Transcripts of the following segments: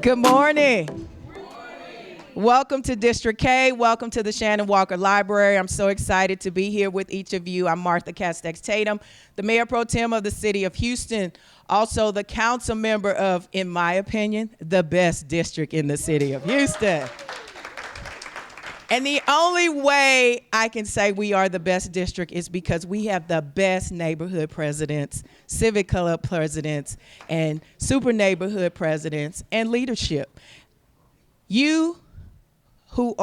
Good morning. Welcome to District K. Welcome to the Shannon Walker Library. I'm so excited to be here with each of you. I'm Martha Castex-Tatum, the Mayor Pro Tem of the City of Houston, also the council member of, in my opinion, the best district in the City of Houston. And the only way I can say we are the best district is because we have the best neighborhood presidents, civic club presidents, and super neighborhood presidents, and leadership. You who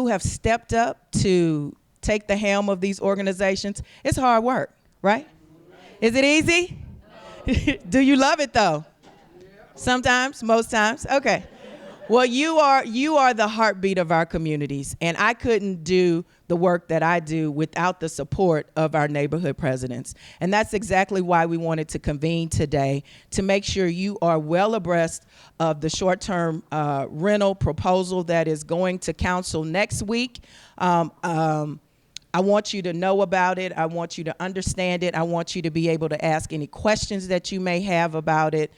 have stepped up to take the helm of these organizations, it's hard work, right? Is it easy? Do you love it though? Sometimes, most times, okay. Well, you are the heartbeat of our communities, and I couldn't do the work that I do without the support of our neighborhood presidents. And that's exactly why we wanted to convene today, to make sure you are well abreast of the short-term rental proposal that is going to council next week. I want you to know about it. I want you to understand it. I want you to be able to ask any questions that you may have about it.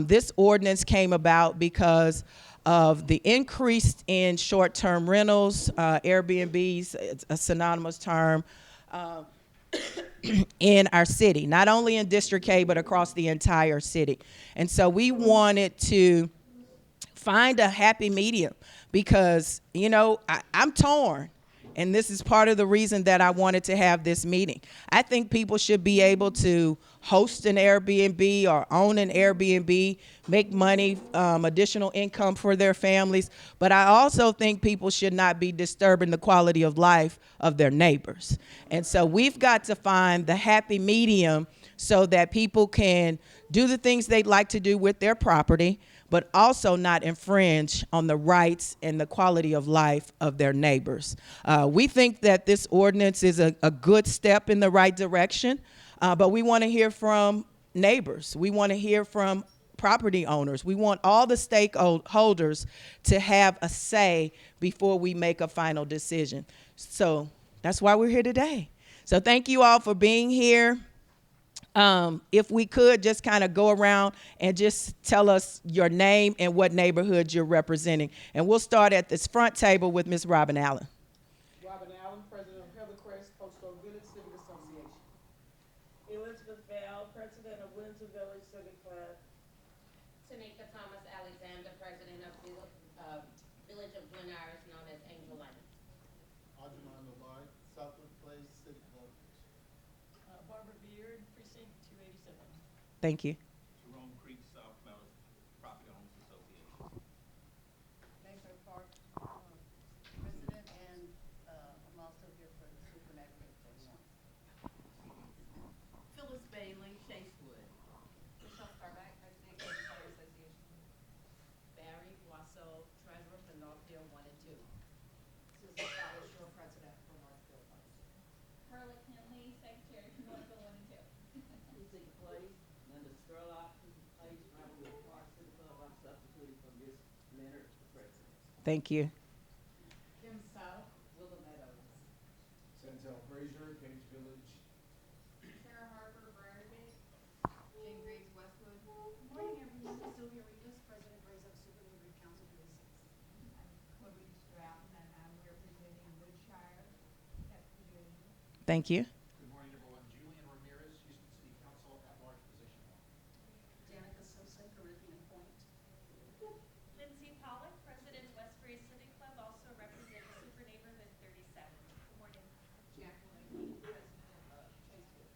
This ordinance came about because of the increase in short-term rentals, Airbnbs, it's a synonymous term, in our city, not only in District K, but across the entire city. And so we wanted to find a happy medium because, you know, I'm torn. And this is part of the reason that I wanted to have this meeting. I think people should be able to host an Airbnb or own an Airbnb, make money, additional income for their families. But I also think people should not be disturbing the quality of life of their neighbors. And so we've got to find the happy medium so that people can do the things they'd like to do with their property, but also not infringe on the rights and the quality of life of their neighbors. We think that this ordinance is a good step in the right direction, but we want to hear from neighbors. We want to hear from property owners. We want all the stakeholders to have a say before we make a final decision. So that's why we're here today. So thank you all for being here. If we could just kind of go around and just tell us your name and what neighborhood you're representing. And we'll start at this front table with Ms. Robin Allen. Robin Allen, President of Heathercrest Coastal Village Civic Association. Elizabeth Bell, President of Windsor Village Civic Club. Tanika Thomas Alexander, President of Village of Glen Iris, known as Angel Lane. Arjuna Nobai, Southwood Place City Club. Barbara Beard, Precinct 287. Thank you. Jerome Creek South Meadows Property Owners Association. Baker Park, President, and I'm also here for the Super Neighborhood Program. Phyllis Bailey, Chasewood. Michelle Starback, President, Kansas Fire Association. Barry Boisseau, Treasurer for Northfield 1 and 2. Susan Fowler, Shore President for Northfield. Carla Kinley, Secretary for Northfield 1 and 2. Precinct Place, Linda Scurlock, Precinct Place, Ramwood Park City Club. I'm substituting for Ms. Leonard, President. Thank you. Kim South, Willow Meadows. Santel Frazier, Cage Village. Sarah Harper, Briargate. Jane Griggs, Westwood. Good morning, everyone. Sylvia Rivas, President, Raise Up Super Neighborhood Council District 6. I'm Chloe Stratton, and I'm representing Woodshire, Tech Division. Thank you. Good morning, everyone. Julian Ramirez, Houston City Council at-large position 1. Danica Sosa, Caribbean Point. Lindsay Pollock, President, Westbury Civic Club, also representing Super Neighborhood 37. Good morning. Jacqueline Lee, President of Chasewood.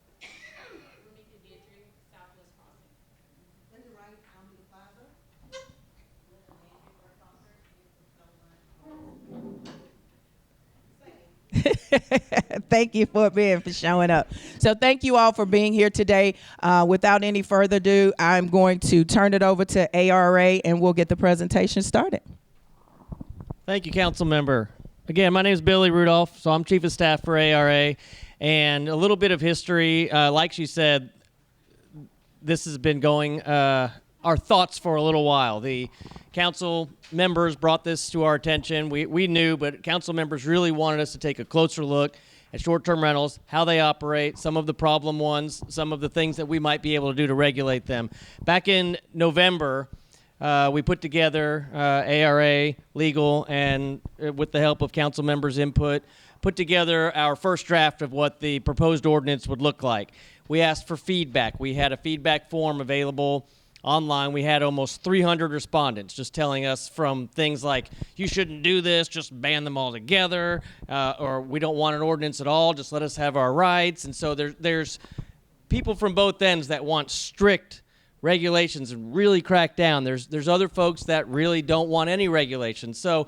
Runika Dietrich, Southwest Crossing. Linda Wright, Almeda Plaza. Linda Landry, North Concord, Newport, Thank you for showing up. So thank you all for being here today. Without any further ado, I'm going to turn it over to ARA and we'll get the presentation started. Thank you, Council Member. Again, my name is Billy Rudolph, so I'm Chief of Staff for ARA. And a little bit of history, like she said, this has been going our thoughts for a little while. The council members brought this to our attention. We knew, but council members really wanted us to take a closer look at short-term rentals, how they operate, some of the problem ones, some of the things that we might be able to do to regulate them. Back in November, we put together, ARA, legal, and with the help of council members' input, put together our first draft of what the proposed ordinance would look like. We asked for feedback. We had a feedback form available online. We had almost 300 respondents just telling us from things like, you shouldn't do this, just ban them all together, or we don't want an ordinance at all, just let us have our rights. And so there's people from both ends that want strict regulations and really crack down. There's other folks that really don't want any regulations. So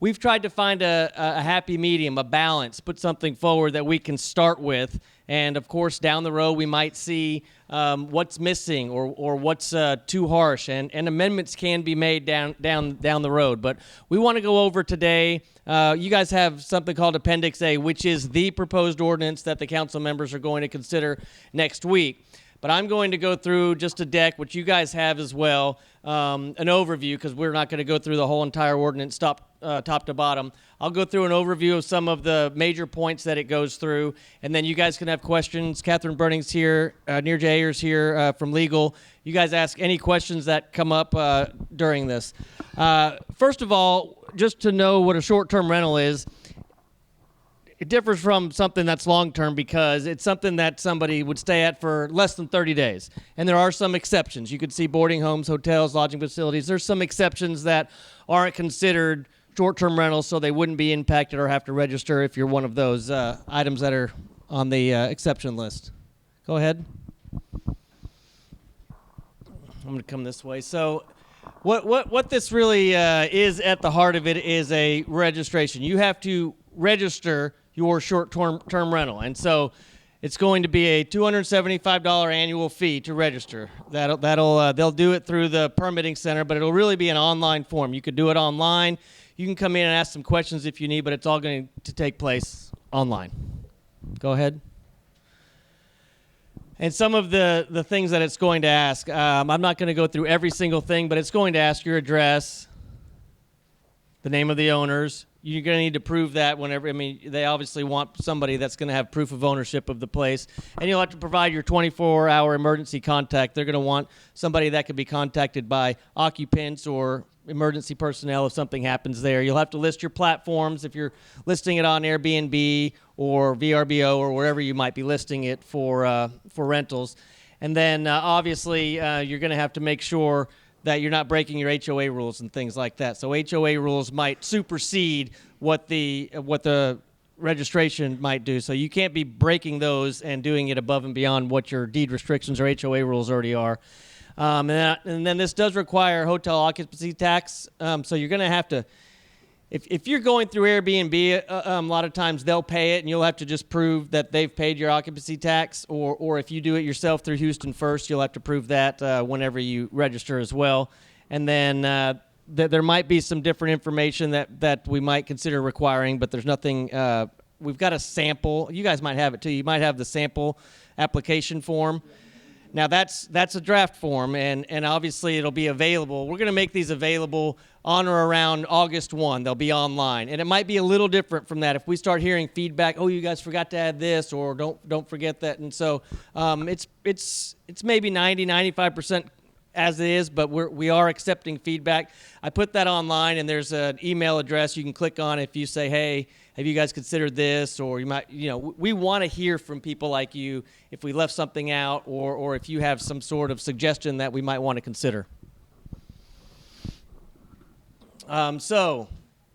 we've tried to find a happy medium, a balance, put something forward that we can start with. And of course, down the road, we might see what's missing or what's too harsh, and amendments can be made down the road. But we want to go over today. You guys have something called Appendix A, which is the proposed ordinance that the council members are going to consider next week. But I'm going to go through just a deck, which you guys have as well, an overview, because we're not going to go through the whole entire ordinance top to bottom. I'll go through an overview of some of the major points that it goes through, and then you guys can have questions. Catherine Burning's here, Neerja Ayer's here from legal. You guys ask any questions that come up during this. First of all, just to know what a short-term rental is, it differs from something that's long-term because it's something that somebody would stay at for less than 30 days. And there are some exceptions. You could see boarding homes, hotels, lodging facilities. There's some exceptions that aren't considered short-term rentals, so they wouldn't be impacted or have to register if you're one of those items that are on the exception list. Go ahead. I'm going to come this way. So what this really is at the heart of it is a registration. You have to register your short-term rental, and so it's going to be a $275 annual fee to register. They'll do it through the permitting center, but it'll really be an online form. You could do it online. You can come in and ask some questions if you need, but it's all going to take place online. Go ahead. And some of the things that it's going to ask, I'm not going to go through every single thing, but it's going to ask your address, the name of the owners. You're going to need to prove that whenever, they obviously want somebody that's going to have proof of ownership of the place. And you'll have to provide your 24-hour emergency contact. They're going to want somebody that can be contacted by occupants or emergency personnel if something happens there. You'll have to list your platforms if you're listing it on Airbnb or VRBO or wherever you might be listing it for rentals. And then obviously you're going to have to make sure that you're not breaking your HOA rules and things like that. So HOA rules might supersede what the registration might do. So you can't be breaking those and doing it above and beyond what your deed restrictions or HOA rules already are. And then this does require hotel occupancy tax. So you're going to have to, if you're going through Airbnb, a lot of times they'll pay it, and you'll have to just prove that they've paid your occupancy tax. Or if you do it yourself through Houston First, you'll have to prove that whenever you register as well. And then there might be some different information that we might consider requiring, but there's nothing. We've got a sample. You guys might have it too. You might have the sample application form. Now that's a draft form, and obviously it'll be available. We're going to make these available on or around August 1. They'll be online, and it might be a little different from that. If we start hearing feedback, oh, you guys forgot to add this, or don't forget that, and so it's maybe 95% as it is, but we are accepting feedback. I put that online, and there's an email address you can click on if you say, hey, have you guys considered this? Or you might, we want to hear from people like you if we left something out, or if you have some sort of suggestion that we might want to consider. So,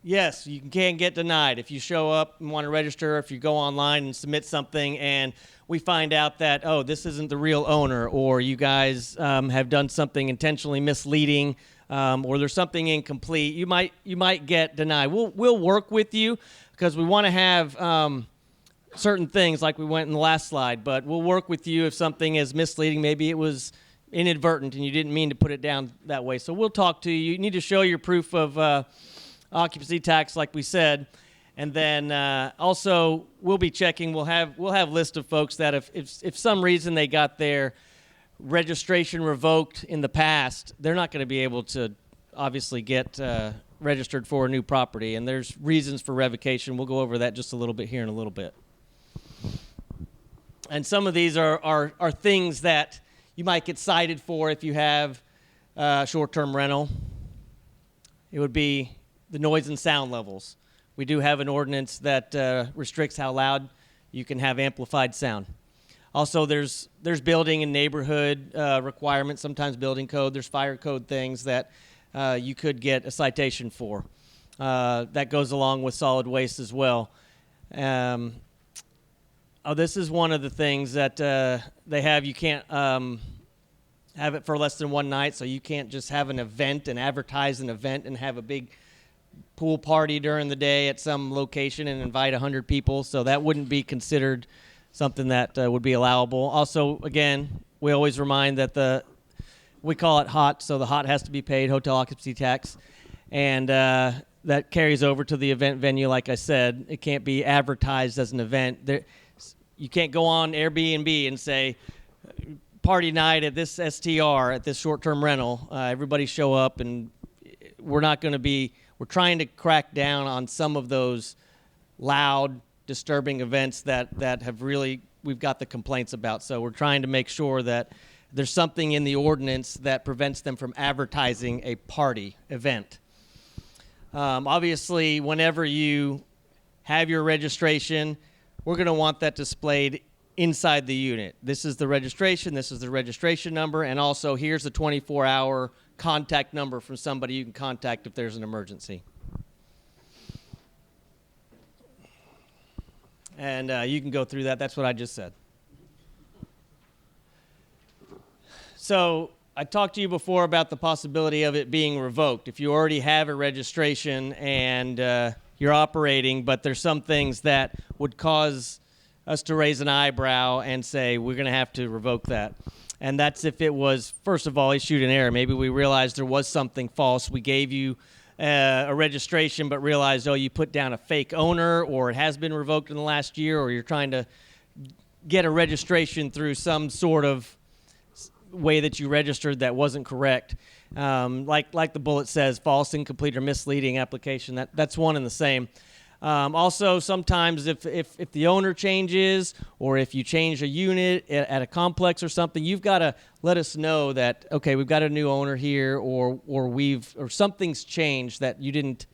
yes, you can get denied if you show up and want to register, if you go online and submit something and we find out that, oh, this isn't the real owner, or you guys have done something intentionally misleading, or there's something incomplete, you might get denied. We'll work with you because we want to have certain things like we went in the last slide, but we'll work with you if something is misleading. Maybe it was inadvertent and you didn't mean to put it down that way. So we'll talk to you. You need to show your proof of occupancy tax, like we said. And then also we'll be checking. We'll have a list of folks that if some reason they got their registration revoked in the past, they're not going to be able to obviously get registered for a new property. And there's reasons for revocation. We'll go over that just a little bit here in a little bit. And some of these are things that you might get cited for if you have short-term rental, it would be the noise and sound levels. We do have an ordinance that restricts how loud you can have amplified sound. Also, there's building and neighborhood requirements, sometimes building code. There's fire code things that you could get a citation for. That goes along with solid waste as well. This is one of the things that they have. You can't have it for less than one night, so you can't just have an event and advertise an event and have a big pool party during the day at some location and invite 100 people. So that wouldn't be considered something that would be allowable. Also, again, we always remind that we call it HOT, so the HOT has to be paid, hotel occupancy tax, and that carries over to the event venue. Like I said, it can't be advertised as an event. You can't go on Airbnb and say, party night at this STR, at this short-term rental, everybody show up, and we're trying to crack down on some of those loud, disturbing events that we've got the complaints about. So we're trying to make sure that there's something in the ordinance that prevents them from advertising a party event. Obviously, whenever you have your registration, we're going to want that displayed inside the unit. This is the registration, this is the registration number, and also here's the 24-hour contact number from somebody you can contact if there's an emergency. And you can go through that. That's what I just said. So I talked to you before about the possibility of it being revoked. If you already have a registration and you're operating, but there's some things that would cause us to raise an eyebrow and say we're going to have to revoke that. And that's if it was, first of all, issued in error. Maybe we realized there was something false. We gave you a registration but realized, you put down a fake owner, or it has been revoked in the last year, or you're trying to get a registration through some sort of way that you registered that wasn't correct. Like the bullet says, false, incomplete, or misleading application. That's one and the same. Also, sometimes if the owner changes, or if you change a unit at a complex or something, you've got to let us know that, okay, we've got a new owner here, or something's changed that you didn't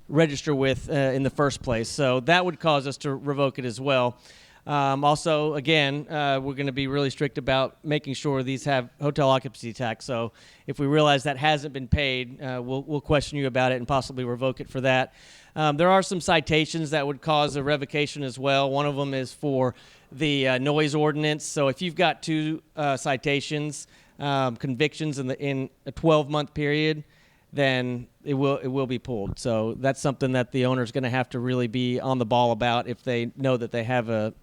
register with in the first place. So that would cause us to revoke it as well. Also, again, we're going to be really strict about making sure these have hotel occupancy tax. So if we realize that hasn't been paid, we'll question you about it and possibly revoke it for that. There are some citations that would cause a revocation as well. One of them is for the noise ordinance. So if you've got two citations, convictions in a 12-month period, then it will be pulled. So that's something that the owner is going to have to really be on the ball about if they know that they have a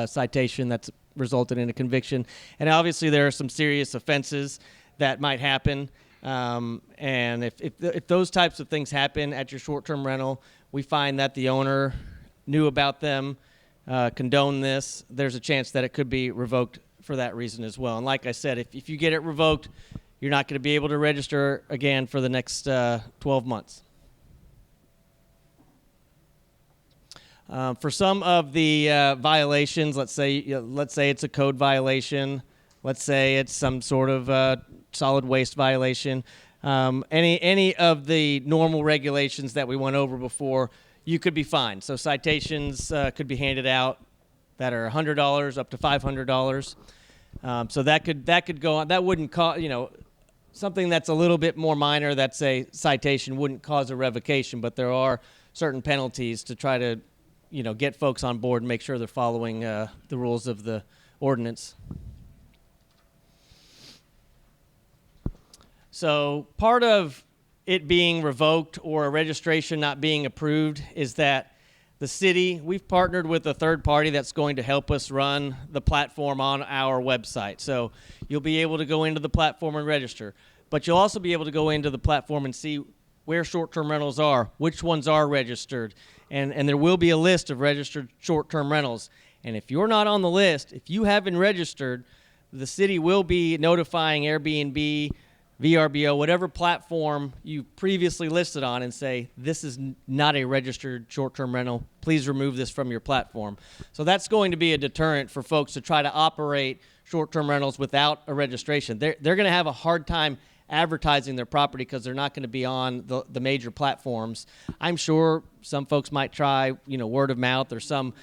citation that's resulted in a conviction. And obviously there are some serious offenses that might happen. And if those types of things happen at your short-term rental, we find that the owner knew about them, condoned this, there's a chance that it could be revoked for that reason as well. And like I said, if you get it revoked, you're not going to be able to register again for the next 12 months. For some of the violations, let's say it's a code violation, let's say it's some sort of solid waste violation, any of the normal regulations that we went over before, you could be fined. So citations could be handed out that are $100 up to $500. So that could go on. That wouldn't cause, something that's a little bit more minor, that's a citation, wouldn't cause a revocation, but there are certain penalties to try to get folks on board and make sure they're following the rules of the ordinance. So part of it being revoked or a registration not being approved is that the city, we've partnered with a third party that's going to help us run the platform on our website. So you'll be able to go into the platform and register, but you'll also be able to go into the platform and see where short-term rentals are, which ones are registered, and there will be a list of registered short-term rentals. And if you're not on the list, if you haven't registered, the city will be notifying Airbnb, VRBO, whatever platform you previously listed on, and say, this is not a registered short-term rental. Please remove this from your platform. So that's going to be a deterrent for folks to try to operate short-term rentals without a registration. They're going to have a hard time advertising their property because they're not going to be on the major platforms. I'm sure some folks might try, word of mouth or some,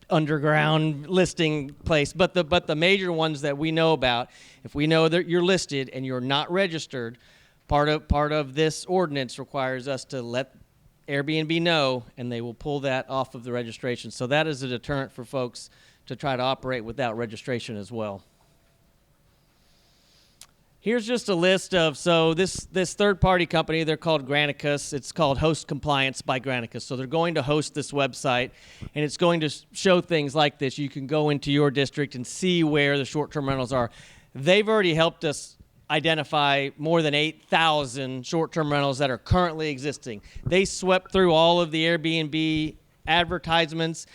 underground listing place, but the major ones that we know about, if we know that you're listed and you're not registered, part of this ordinance requires us to let Airbnb know, and they will pull that off of the registration. So that is a deterrent for folks to try to operate without registration as well. Here's just a list of, so this third-party company, they're called Granicus. It's called Host Compliance by Granicus. So they're going to host this website, and it's going to show things like this. You can go into your district and see where the short-term rentals are. They've already helped us identify more than 8,000 short-term rentals that are currently existing. They swept through all of the Airbnb advertisements,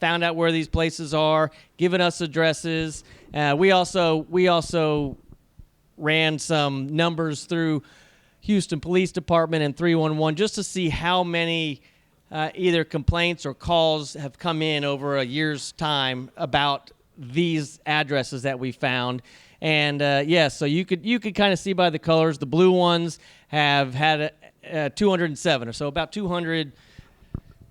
found out where these places are, given us addresses. We also ran some numbers through Houston Police Department and 311 just to see how many either complaints or calls have come in over a year's time about these addresses that we found. And so you could kind of see by the colors. The blue ones have had 207 or so, about 200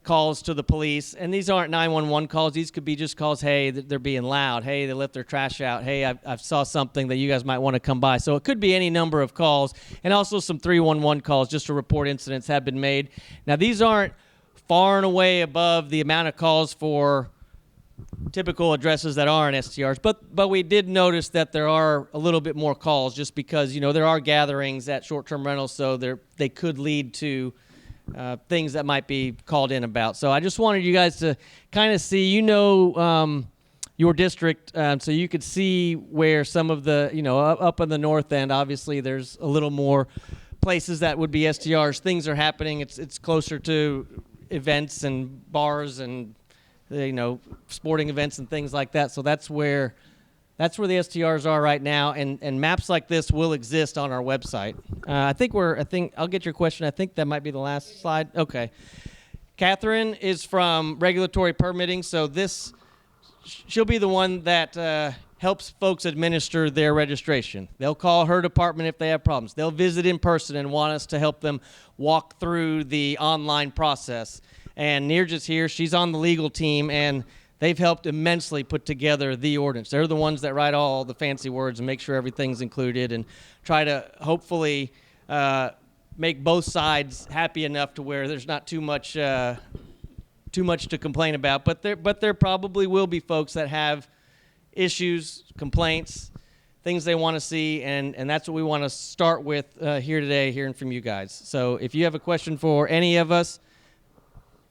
calls to the police. And these aren't 911 calls. These could be just calls, hey, they're being loud. Hey, they left their trash out. Hey, I saw something that you guys might want to come by. So it could be any number of calls. And also some 311 calls just to report incidents have been made. Now, these aren't far and away above the amount of calls for typical addresses that aren't STRs, but we did notice that there are a little bit more calls just because, there are gatherings at short-term rentals, so they could lead to things that might be called in about. So I just wanted you guys to kind of see, your district, so you could see where some of the, up in the north end, obviously there's a little more places that would be STRs. Things are happening. It's closer to events and bars and sporting events and things like that. So that's where the STRs are right now, and maps like this will exist on our website. I think I'll get your question. I think that might be the last slide. Okay. Catherine is from regulatory permitting, so she'll be the one that helps folks administer their registration. They'll call her department if they have problems. They'll visit in person and want us to help them walk through the online process. And Neerja's here. She's on the legal team, and they've helped immensely put together the ordinance. They're the ones that write all the fancy words and make sure everything's included and try to hopefully make both sides happy enough to where there's not too much to complain about. But there probably will be folks that have issues, complaints, things they want to see, and that's what we want to start with here today, hearing from you guys. So if you have a question for any of us,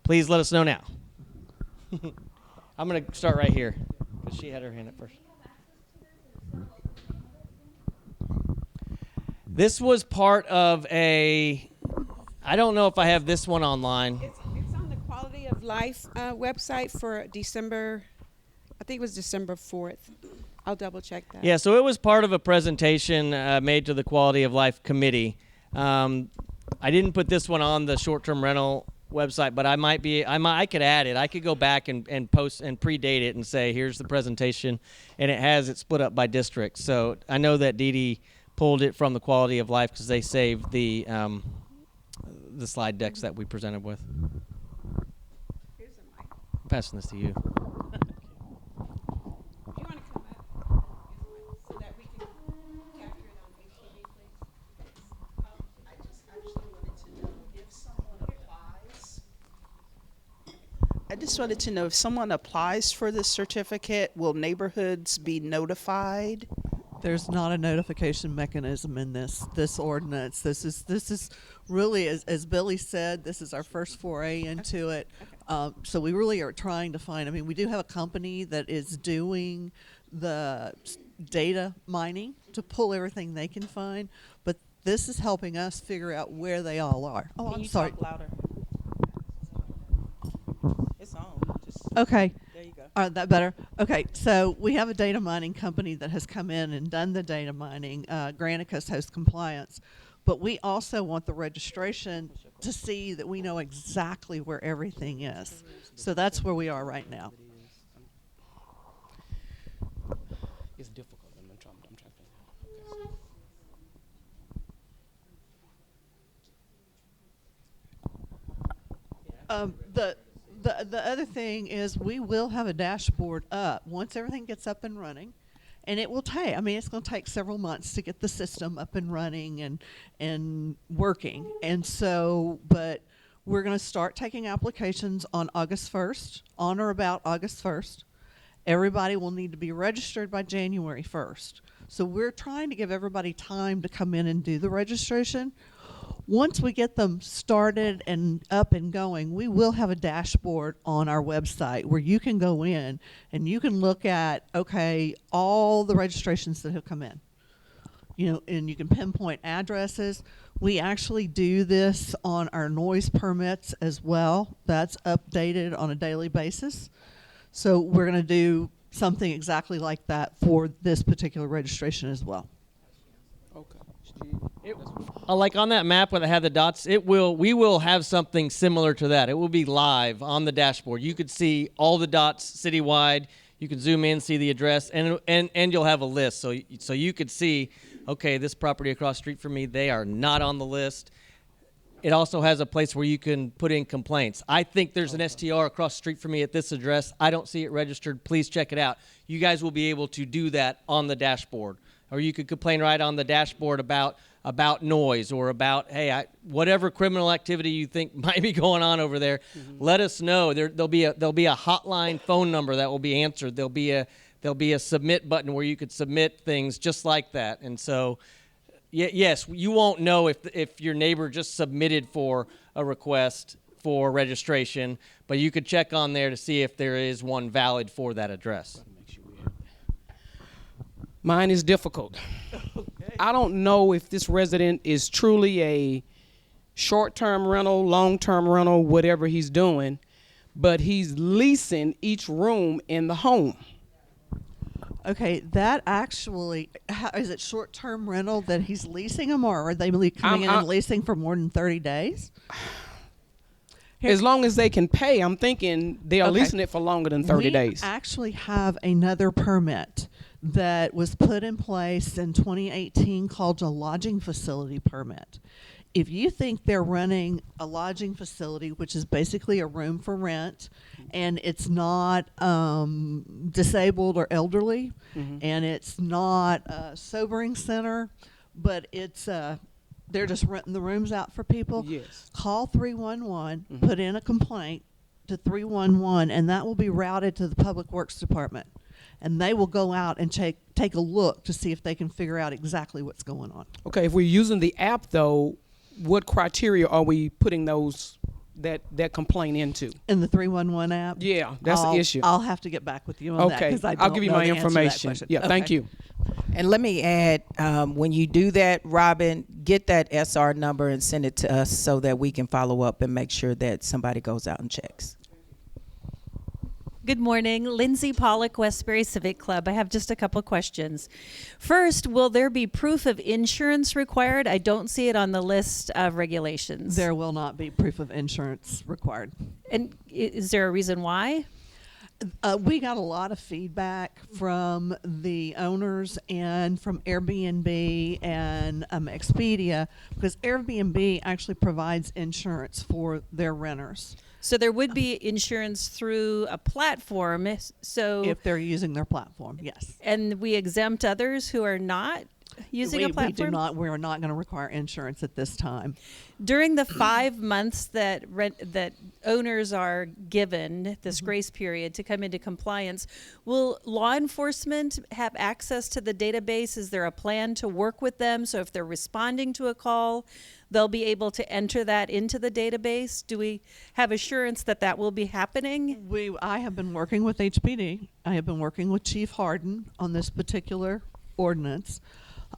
please let us know now. I'm going to start right here because she had her hand up first. This was part of I don't know if I have this one online. It's on the Quality of Life website for December, I think it was December 4th. I'll double check that. Yeah, so it was part of a presentation made to the Quality of Life Committee. I didn't put this one on the short-term rental website, but I could add it. I could go back and post and predate it and say, here's the presentation, and it has it split up by district. So I know that Dee Dee pulled it from the Quality of Life because they saved the slide decks that we presented with. Here's the mic. I'm passing this to you. You want to come up so that we can capture it on HTV, please? I just actually wanted to know if someone applies. I just wanted to know if someone applies for this certificate, will neighborhoods be notified? There's not a notification mechanism in this ordinance. This is really, as Billy said, this is our first foray into it. So we really are trying to find, we do have a company that is doing the data mining to pull everything they can find, but this is helping us figure out where they all are. Oh, I'm sorry. Talk louder? It's on. Okay. There you go. That better? Okay, so we have a data mining company that has come in and done the data mining, Granicus Host Compliance, but we also want the registration to see that we know exactly where everything is. So that's where we are right now. It's difficult. I'm trying to The other thing is we will have a dashboard up once everything gets up and running, and it will take. I mean, it's going to take several months to get the system up and running and working. And so, but we're going to start taking applications on August 1st, on or about August 1st. Everybody will need to be registered by January 1st. So we're trying to give everybody time to come in and do the registration. Once we get them started and up and going, we will have a dashboard on our website where you can go in and you can look at, okay, all the registrations that have come in. You know, and you can pinpoint addresses. We actually do this on our noise permits as well. That's updated on a daily basis. So we're going to do something exactly like that for this particular registration as well. Okay. Like on that map where they have the dots, we will have something similar to that. It will be live on the dashboard. You could see all the dots citywide. You can zoom in, see the address, and you'll have a list. So you could see, okay, this property across the street from me, they are not on the list. It also has a place where you can put in complaints. I think there's an STR across the street from me at this address. I don't see it registered. Please check it out. You guys will be able to do that on the dashboard. Or you could complain right on the dashboard about noise or about, hey, whatever criminal activity you think might be going on over there. Let us know. There'll be a hotline phone number that will be answered. There'll be a submit button where you could submit things just like that. And so, yes, you won't know if your neighbor just submitted for a request for registration, but you could check on there to see if there is one valid for that address. Mine is difficult. Okay. I don't know if this resident is truly a short-term rental, long-term rental, whatever he's doing, but he's leasing each room in the home. Okay, that actually, is it short-term rental that he's leasing them, or are they coming in and leasing for more than 30 days? As long as they can pay, I'm thinking they are leasing it for longer than 30 days. We actually have another permit that was put in place in 2018 called a lodging facility permit. If you think they're running a lodging facility, which is basically a room for rent, and it's not disabled or elderly, and it's not a sobering center, but it's they're just renting the rooms out for people, yes. Call 311, put in a complaint to 311, and that will be routed to the Public Works Department. And they will go out and take a look to see if they can figure out exactly what's going on. Okay, if we're using the app, though, what criteria are we putting that complaint into? In the 311 app? Yeah, that's the issue. I'll have to get back with you on that. Okay, I'll give you my information. Yeah, okay. Thank you. And let me add, when you do that, Robin, get that SR number and send it to us so that we can follow up and make sure that somebody goes out and checks. Good morning. Lindsay Pollock, Westbury Civic Club. I have just a couple questions. First, will there be proof of insurance required? I don't see it on the list of regulations. There will not be proof of insurance required. And is there a reason why? We got a lot of feedback from the owners and from Airbnb and Expedia, because Airbnb actually provides insurance for their renters. So there would be insurance through a platform. So if they're using their platform, yes. And we exempt others who are not using a platform? We do not. We are not going to require insurance at this time. During the 5 months that owners are given this grace period to come into compliance, will law enforcement have access to the database? Is there a plan to work with them? So if they're responding to a call, they'll be able to enter that into the database? Do we have assurance that that will be happening? I have been working with HPD. I have been working with Chief Harden on this particular ordinance.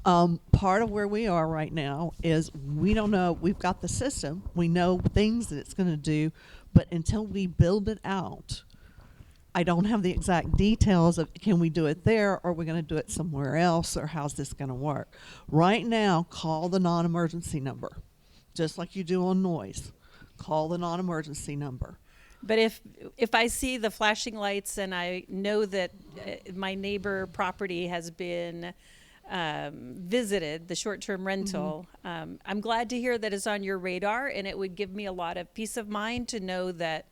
Part of where we are right now is we don't know. We've got the system. We know things that it's going to do, but until we build it out, I don't have the exact details of can we do it there, or are we going to do it somewhere else, or how's this going to work. Right now, call the non-emergency number, just like you do on noise. Call the non-emergency number. But if I see the flashing lights and I know that my neighbor property has been visited the short-term rental. I'm glad to hear that it's on your radar, and it would give me a lot of peace of mind to know that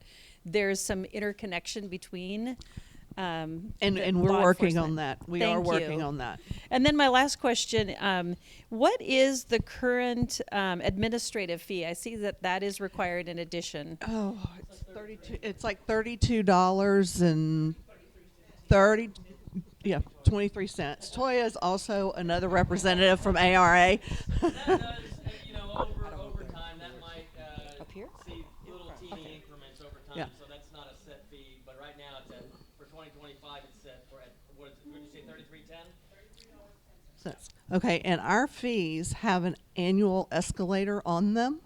there's some interconnection between. And we're working on that. We are working on that. And then my last question, what is the current administrative fee? I see that that is required in addition. Oh, it's 32. It's like $32 and 23 cents. Toya is also another representative from ARA. That does, over time, that might see little teeny increments over time. So that's not a set fee. But right now, it's for 2025, it's set for what did you say, $33.10? Okay, and our fees have an annual escalator on them,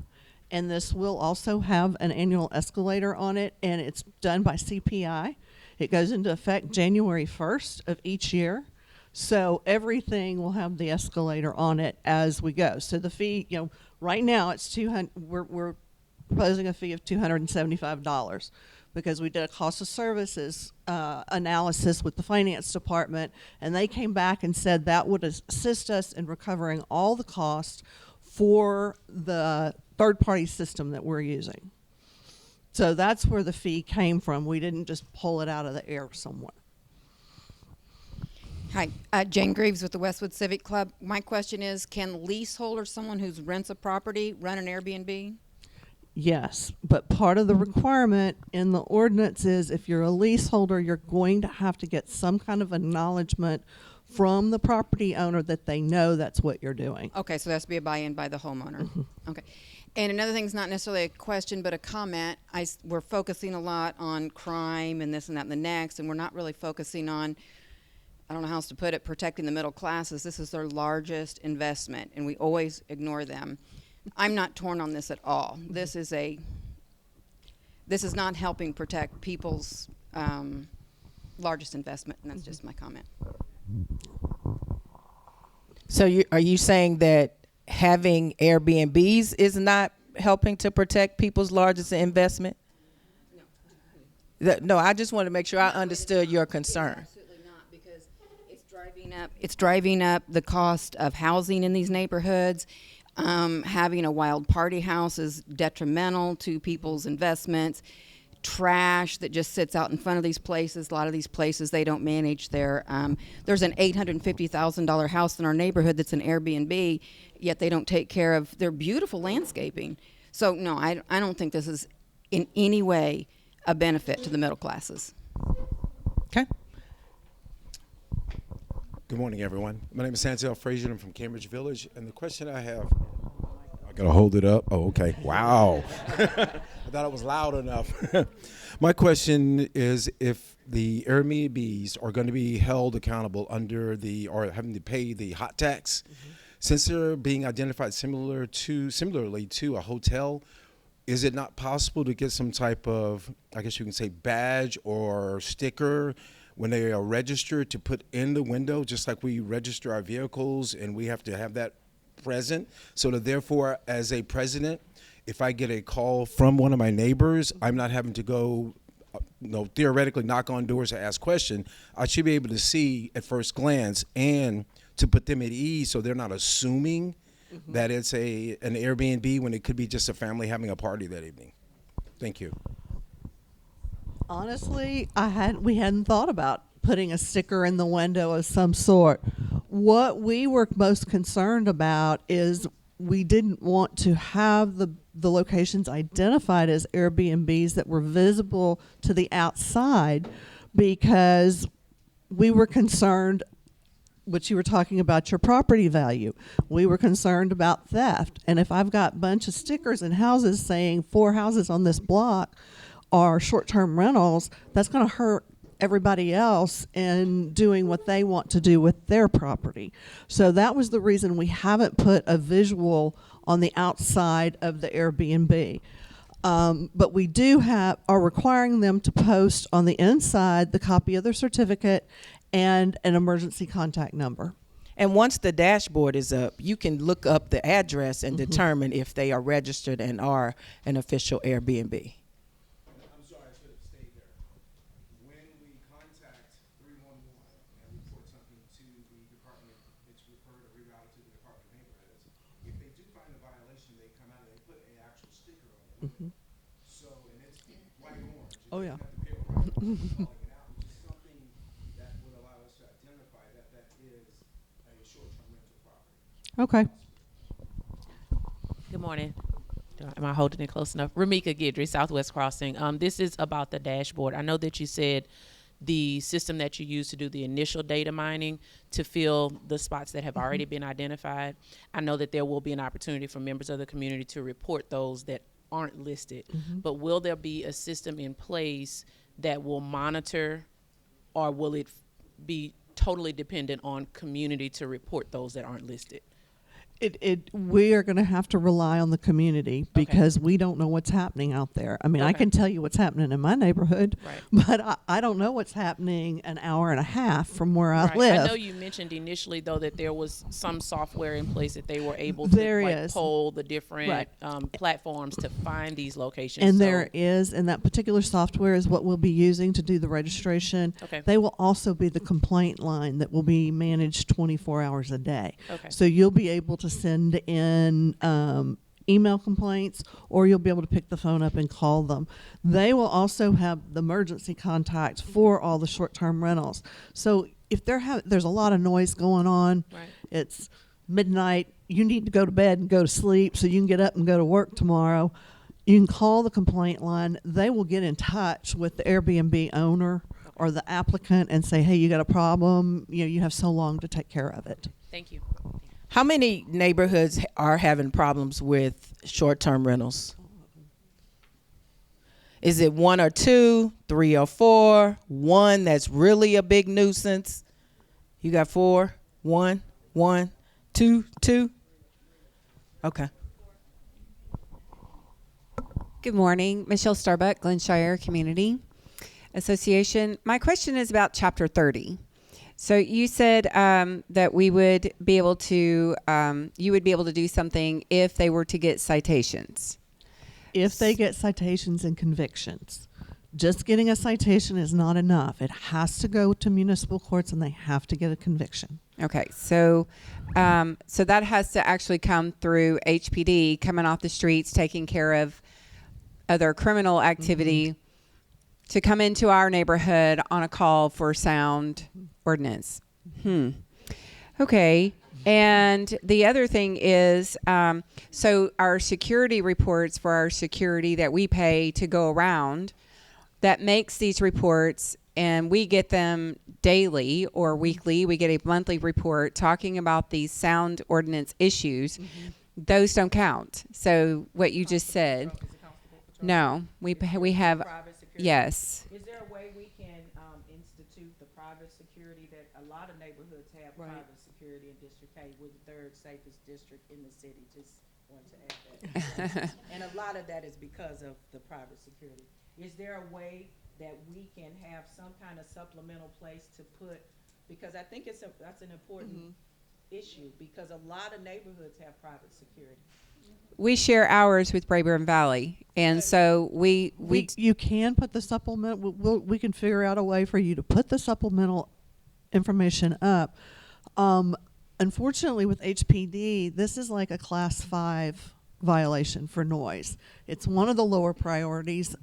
and this will also have an annual escalator on it, and it's done by CPI. It goes into effect January 1st of each year. So everything will have the escalator on it as we go. So the fee, right now it's $200. We're proposing a fee of $275 because we did a cost of services analysis with the finance department, and they came back and said that would assist us in recovering all the costs for the third-party system that we're using. So that's where the fee came from. We didn't just pull it out of the air somewhere. Hi, Jane Greaves with the Westwood Civic Club. My question is, can leaseholder, someone who rents a property, run an Airbnb? Yes, but part of the requirement in the ordinance is if you're a leaseholder, you're going to have to get some kind of acknowledgement from the property owner that they know that's what you're doing. Okay, so there has to be a buy-in by the homeowner. Okay. And another thing is not necessarily a question, but a comment. We're focusing a lot on crime and this and that and the next, and we're not really focusing on, I don't know how else to put it, protecting the middle classes. This is their largest investment, and we always ignore them. I'm not torn on this at all. This is not helping protect people's largest investment, and that's just my comment. So are you saying that having Airbnbs is not helping to protect people's largest investment? No, I just want to make sure I understood your concern. Absolutely not, because it's driving up the cost of housing in these neighborhoods. Having a wild party house is detrimental to people's investments. Trash that just sits out in front of these places. A lot of these places, they don't manage their, there's an $850,000 house in our neighborhood that's an Airbnb, yet they don't take care of their beautiful landscaping. So no, I don't think this is in any way a benefit to the middle classes. Okay. Good morning, everyone. My name is Santel Frazier. I'm from Cambridge Village, and the question I have, I gotta hold it up. Oh, okay. Wow. I thought it was loud enough. My question is if the Airbnbs are going to be held accountable under or having to pay the hot tax, since they're being identified similarly to a hotel, is it not possible to get some type of, I guess you can say, badge or sticker when they are registered to put in the window, just like we register our vehicles and we have to have that present, so that therefore, as a president, if I get a call from one of my neighbors, I'm not having to go, theoretically knock on doors or ask questions. I should be able to see at first glance and to put them at ease so they're not assuming that it's an Airbnb when it could be just a family having a party that evening. Thank you. Honestly, we hadn't thought about putting a sticker in the window of some sort. What we were most concerned about is we didn't want to have the locations identified as Airbnbs that were visible to the outside, because we were concerned, what you were talking about, your property value. We were concerned about theft. And if I've got a bunch of stickers in houses saying 4 houses on this block are short-term rentals, that's going to hurt everybody else in doing what they want to do with their property. So that was the reason we haven't put a visual on the outside of the Airbnb. But we are requiring them to post on the inside the copy of their certificate and an emergency contact number. And once the dashboard is up, you can look up the address and determine if they are registered and are an official Airbnb. I'm sorry, I should have stayed there. When we contact 311 and report something to the department, it's referred find a violation, they come out and they put an actual sticker on it. So, and it's white orange. Oh, yeah. You don't have to pay a price for calling it out, which is something that would allow us to identify that that is a short-term rental property. Okay. Good morning. Am I holding it close enough? Ramika Gidry, Southwest Crossing. This is about the dashboard. I know that you said the system that you use to do the initial data mining to fill the spots that have already been identified. I know that there will be an opportunity for members of the community to report those that aren't listed. But will there be a system in place that will monitor, or will it be totally dependent on community to report those that aren't listed? We are going to have to rely on the community because we don't know what's happening out there. I mean, I can tell you what's happening in my neighborhood, but I don't know what's happening an hour and a half from where I live. I know you mentioned initially, though, that there was some software in place that they were able to poll the different platforms to find these locations. And there is, and that particular software is what we'll be using to do the registration. They will also be the complaint line that will be managed 24 hours a day. So you'll be able to send in email complaints, or you'll be able to pick the phone up and call them. They will also have the emergency contacts for all the short-term rentals. So if there's a lot of noise going on, it's midnight, you need to go to bed and go to sleep so you can get up and go to work tomorrow, you can call the complaint line. They will get in touch with the Airbnb owner or the applicant and say, hey, you got a problem, you have so long to take care of it. Thank you. How many neighborhoods are having problems with short-term rentals? Is it 1 or 2, 3 or 4, one that's really a big nuisance? You got 4, 1, 2, 2? Okay. Good morning. Michelle Starbuck, Glenshire Community Association. My question is about Chapter 30. So you said that we would be able to, you would be able to do something if they were to get citations. If they get citations and convictions. Just getting a citation is not enough. It has to go to municipal courts and they have to get a conviction. Okay, so so that has to actually come through HPD, coming off the streets, taking care of other criminal activity, to come into our neighborhood on a call for sound ordinance. Okay. And the other thing is, so our security reports for our security that we pay to go around, that makes these reports, and we get them daily or weekly. We get a monthly report talking about these sound ordinance issues. Those don't count. So what you just said, no, we have, yes. Is there a way we can institute the private security that a lot of neighborhoods have private security in District K? We're the third safest district in the city. Just want to add that. And a lot of that is because of the private security. Is there a way that we can have some kind of supplemental place to put, because I think that's an important issue, because a lot of neighborhoods have private security. We share ours with Braeburn Valley, and so we you can put the supplement. We can figure out a way for you to put the supplemental information up. Unfortunately, with HPD, this is like a Class 5 violation for noise. It's one of the lower priorities.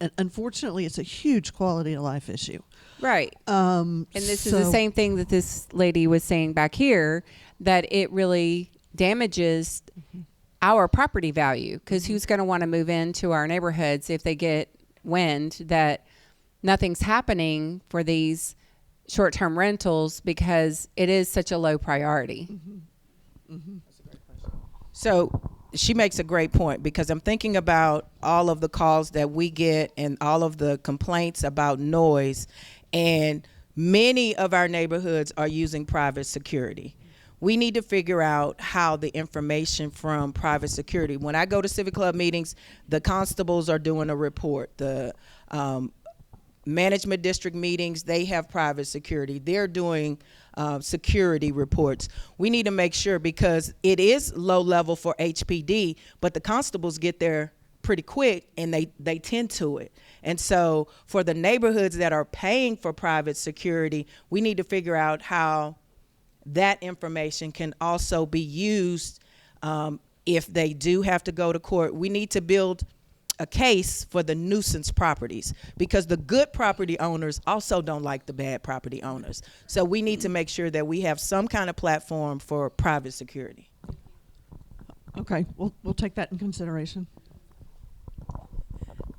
And unfortunately, it's a huge quality of life issue. Right. And this is the same thing that this lady was saying back here, that it really damages our property value, because who's going to want to move into our neighborhoods if they get wind that nothing's happening for these short-term rentals because it is such a low priority. That's a great question. So she makes a great point, because I'm thinking about all of the calls that we get and all of the complaints about noise, and many of our neighborhoods are using private security. We need to figure out how the information from private security, when I go to Civic Club meetings, the constables are doing a report. The management district meetings, they have private security. They're doing security reports. We need to make sure, because it is low level for HPD, but the constables get there pretty quick and they tend to it. And so for the neighborhoods that are paying for private security, we need to figure out how that information can also be used if they do have to go to court, we need to build a case for the nuisance properties, because the good property owners also don't like the bad property owners. So we need to make sure that we have some kind of platform for private security. Okay, we'll take that in consideration.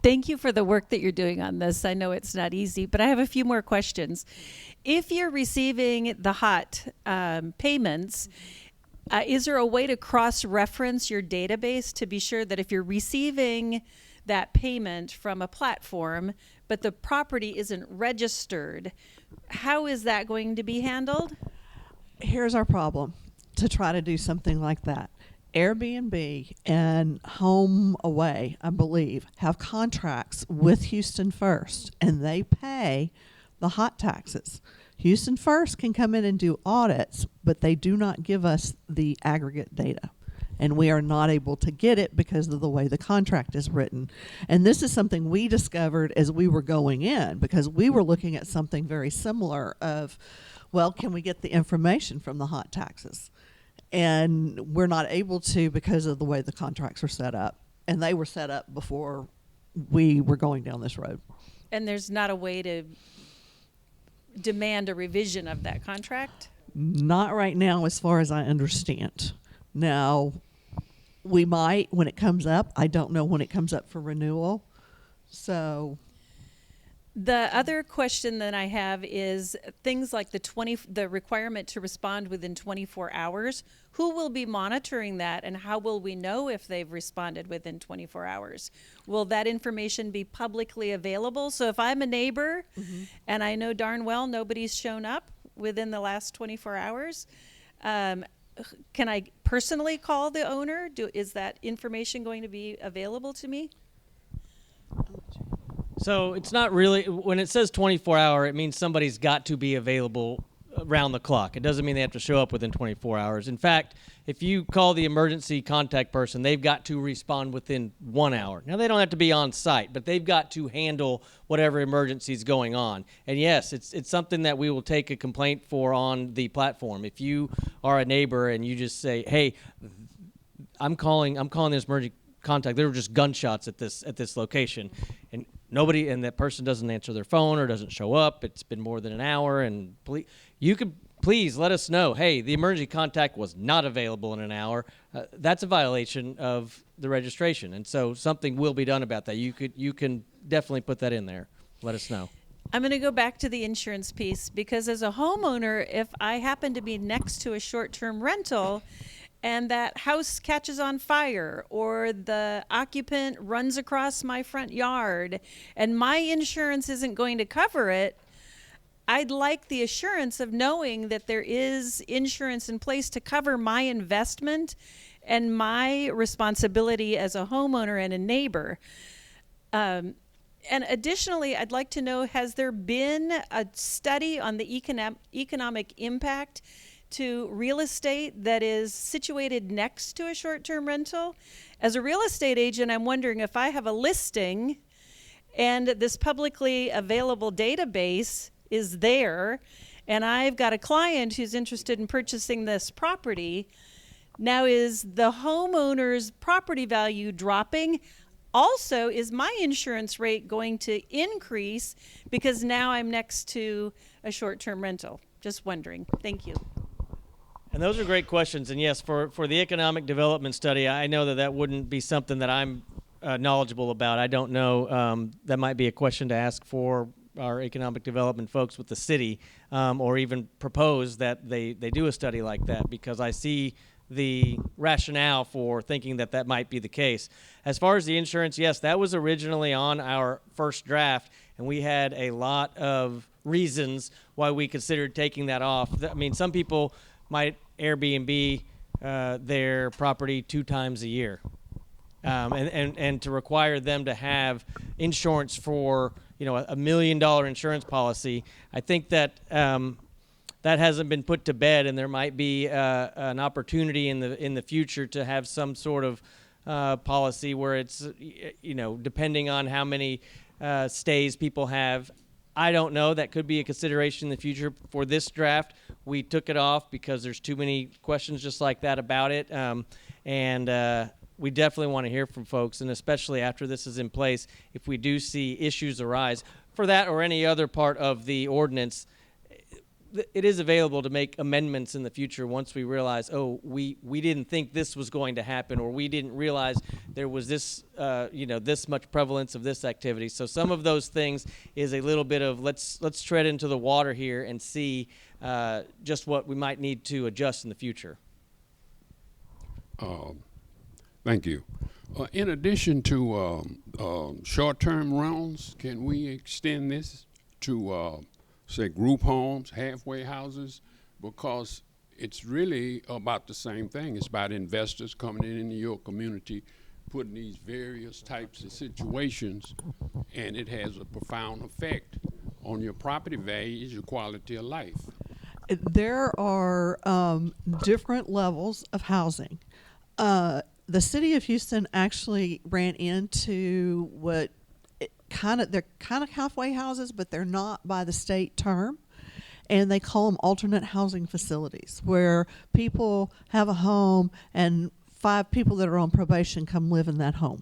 Thank you for the work that you're doing on this. I know it's not easy, but I have a few more questions. If you're receiving the hot payments, is there a way to cross-reference your database to be sure that if you're receiving that payment from a platform, but the property isn't registered, how is that going to be handled? Here's our problem to try to do something like that. Airbnb and Home Away, I believe, have contracts with Houston First, and they pay the hot taxes. Houston First can come in and do audits, but they do not give us the aggregate data. And we are not able to get it because of the way the contract is written. And this is something we discovered as we were going in, because we were looking at something very similar of, well, can we get the information from the hot taxes? And we're not able to because of the way the contracts are set up. And they were set up before we were going down this road. And there's not a way to demand a revision of that contract? Not right now, as far as I understand. Now, we might when it comes up. I don't know when it comes up for renewal. So the other question that I have is things like the requirement to respond within 24 hours. Who will be monitoring that, and how will we know if they've responded within 24 hours? Will that information be publicly available? So if I'm a neighbor and I know darn well nobody's shown up within the last 24 hours, can I personally call the owner? Is that information going to be available to me? So it's not really, when it says 24-hour, it means somebody's got to be available around the clock. It doesn't mean they have to show up within 24 hours. In fact, if you call the emergency contact person, they've got to respond within 1 hour. Now, they don't have to be on site, but they've got to handle whatever emergency is going on. And yes, it's something that we will take a complaint for on the platform. If you are a neighbor and you just say, hey, I'm calling this emergency contact, there were just gunshots at this location, and that person doesn't answer their phone or doesn't show up, it's been more than an hour, and you could please let us know, hey, the emergency contact was not available in an hour. That's a violation of the registration, and so something will be done about that. You can definitely put that in there. Let us know. I'm going to go back to the insurance piece, because as a homeowner, if I happen to be next to a short-term rental and that house catches on fire, or the occupant runs across my front yard and my insurance isn't going to cover it, I'd like the assurance of knowing that there is insurance in place to cover my investment and my responsibility as a homeowner and a neighbor. And additionally, I'd like to know, has there been a study on the economic impact to real estate that is situated next to a short-term rental? As a real estate agent, I'm wondering if I have a listing and this publicly available database is there, and I've got a client who's interested in purchasing this property. Now, is the homeowner's property value dropping? Also, is my insurance rate going to increase because now I'm next to a short-term rental? Just wondering. Thank you. And those are great questions. And yes, for the economic development study, I know that wouldn't be something that I'm knowledgeable about. I don't know. That might be a question to ask for our economic development folks with the city, or even propose that they do a study like that, because I see the rationale for thinking that might be the case. As far as the insurance, yes, that was originally on our first draft, and we had a lot of reasons why we considered taking that off. I mean, some people might Airbnb their property 2 times a year, and to require them to have insurance for $1 million insurance policy, I think that that hasn't been put to bed, and there might be an opportunity in the future to have some sort of policy where it's depending on how many stays people have. I don't know. That could be a consideration in the future. For this draft, we took it off because there's too many questions just like that about it. And we definitely want to hear from folks, and especially after this is in place, if we do see issues arise for that or any other part of the ordinance, it is available to make amendments in the future once we realize, oh, we didn't think this was going to happen, or we didn't realize there was this, this much prevalence of this activity. So some of those things is a little bit of let's tread into the water here and see just what we might need to adjust in the future. Thank you. In addition to short-term rentals, can we extend this to say group homes, halfway houses, because it's really about the same thing. It's about investors coming into your community, putting these various types of situations, and it has a profound effect on your property values, your quality of life. There are different levels of housing. The city of Houston actually ran into what they're kind of halfway houses, but they're not by the state term, and they call them alternate housing facilities, where people have a home and 5 people that are on probation come live in that home.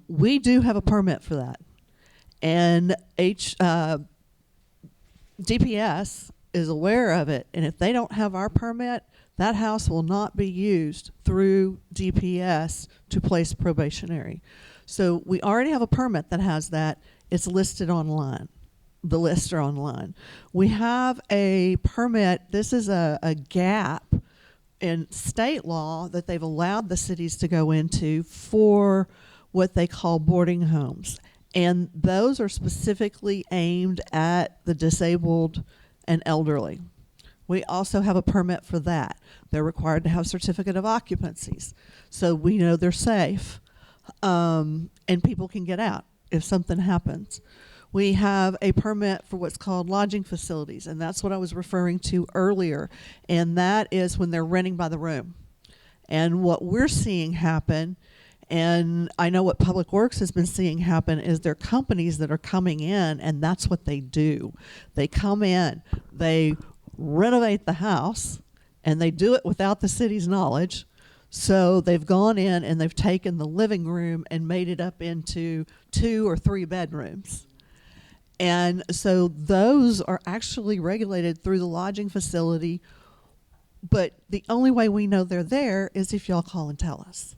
We do have a permit for that, and DPS is aware of it, and if they don't have our permit, that house will not be used through DPS to place probationary. So we already have a permit that has that. It's listed online. The lists are online. We have a permit. This is a gap in state law that they've allowed the cities to go into for what they call boarding homes. And those are specifically aimed at the disabled and elderly. We also have a permit for that. They're required to have certificate of occupancies, so we know they're safe, and people can get out if something happens. We have a permit for what's called lodging facilities, and that's what I was referring to earlier, and that is when they're renting by the room. And what we're seeing happen, and I know what Public Works has been seeing happen, is there are companies that are coming in, and that's what they do. They come in, they renovate the house, and they do it without the city's knowledge. So they've gone in and they've taken the living room and made it up into 2 or 3 bedrooms. And so those are actually regulated through the lodging facility, but the only way we know they're there is if y'all call and tell us.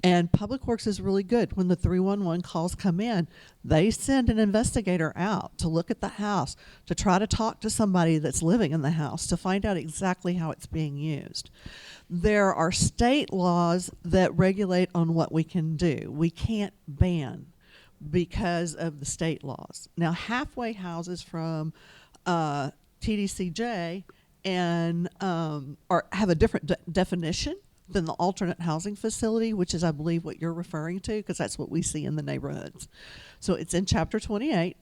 And Public Works is really good. When the 311 calls come in, they send an investigator out to look at the house, to try to talk to somebody that's living in the house, to find out exactly how it's being used. There are state laws that regulate on what we can do. We can't ban because of the state laws. Now, halfway houses from TDCJ and have a different definition than the alternate housing facility, which is, I believe, what you're referring to, because that's what we see in the neighborhoods. So it's in Chapter 28.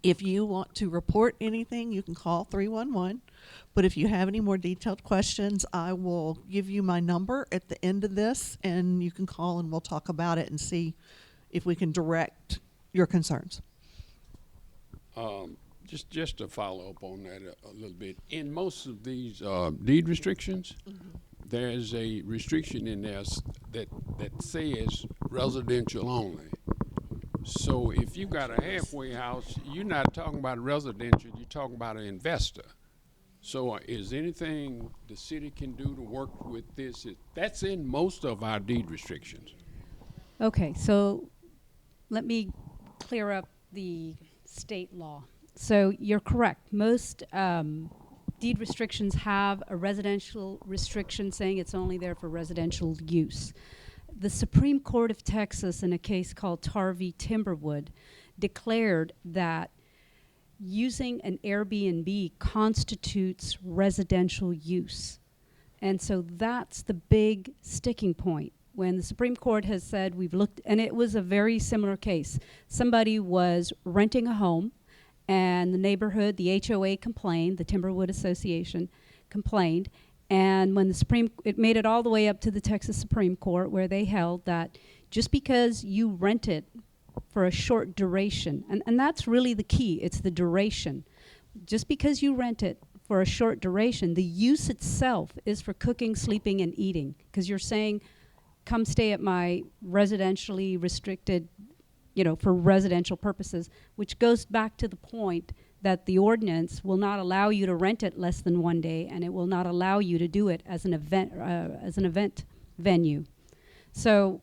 If you want to report anything, you can call 311. But if you have any more detailed questions, I will give you my number at the end of this, and you can call and we'll talk about it and see if we can direct your concerns. Just to follow up on that a little bit, in most of these deed restrictions, there's a restriction in there that says residential only. So if you got a halfway house, you're not talking about residential, you're talking about an investor. So is anything the city can do to work with this? That's in most of our deed restrictions. Okay, so let me clear up the state law. So you're correct. Most deed restrictions have a residential restriction saying it's only there for residential use. The Supreme Court of Texas, in a case called Tar v. Timberwood, declared that using an Airbnb constitutes residential use. And so that's the big sticking point. When the Supreme Court has said, we've looked, and it was a very similar case. Somebody was renting a home, and the neighborhood, the HOA complained, the Timberwood Association complained, and when it made it all the way up to the Texas Supreme Court, where they held that just because you rent it for a short duration, and that's really the key, it's the duration. just because you rent it for a short duration, the use itself is for cooking, sleeping, and eating. Because you're saying, come stay at my residentially restricted, for residential purposes, which goes back to the point that the ordinance will not allow you to rent it less than 1 day, and it will not allow you to do it as an event venue. So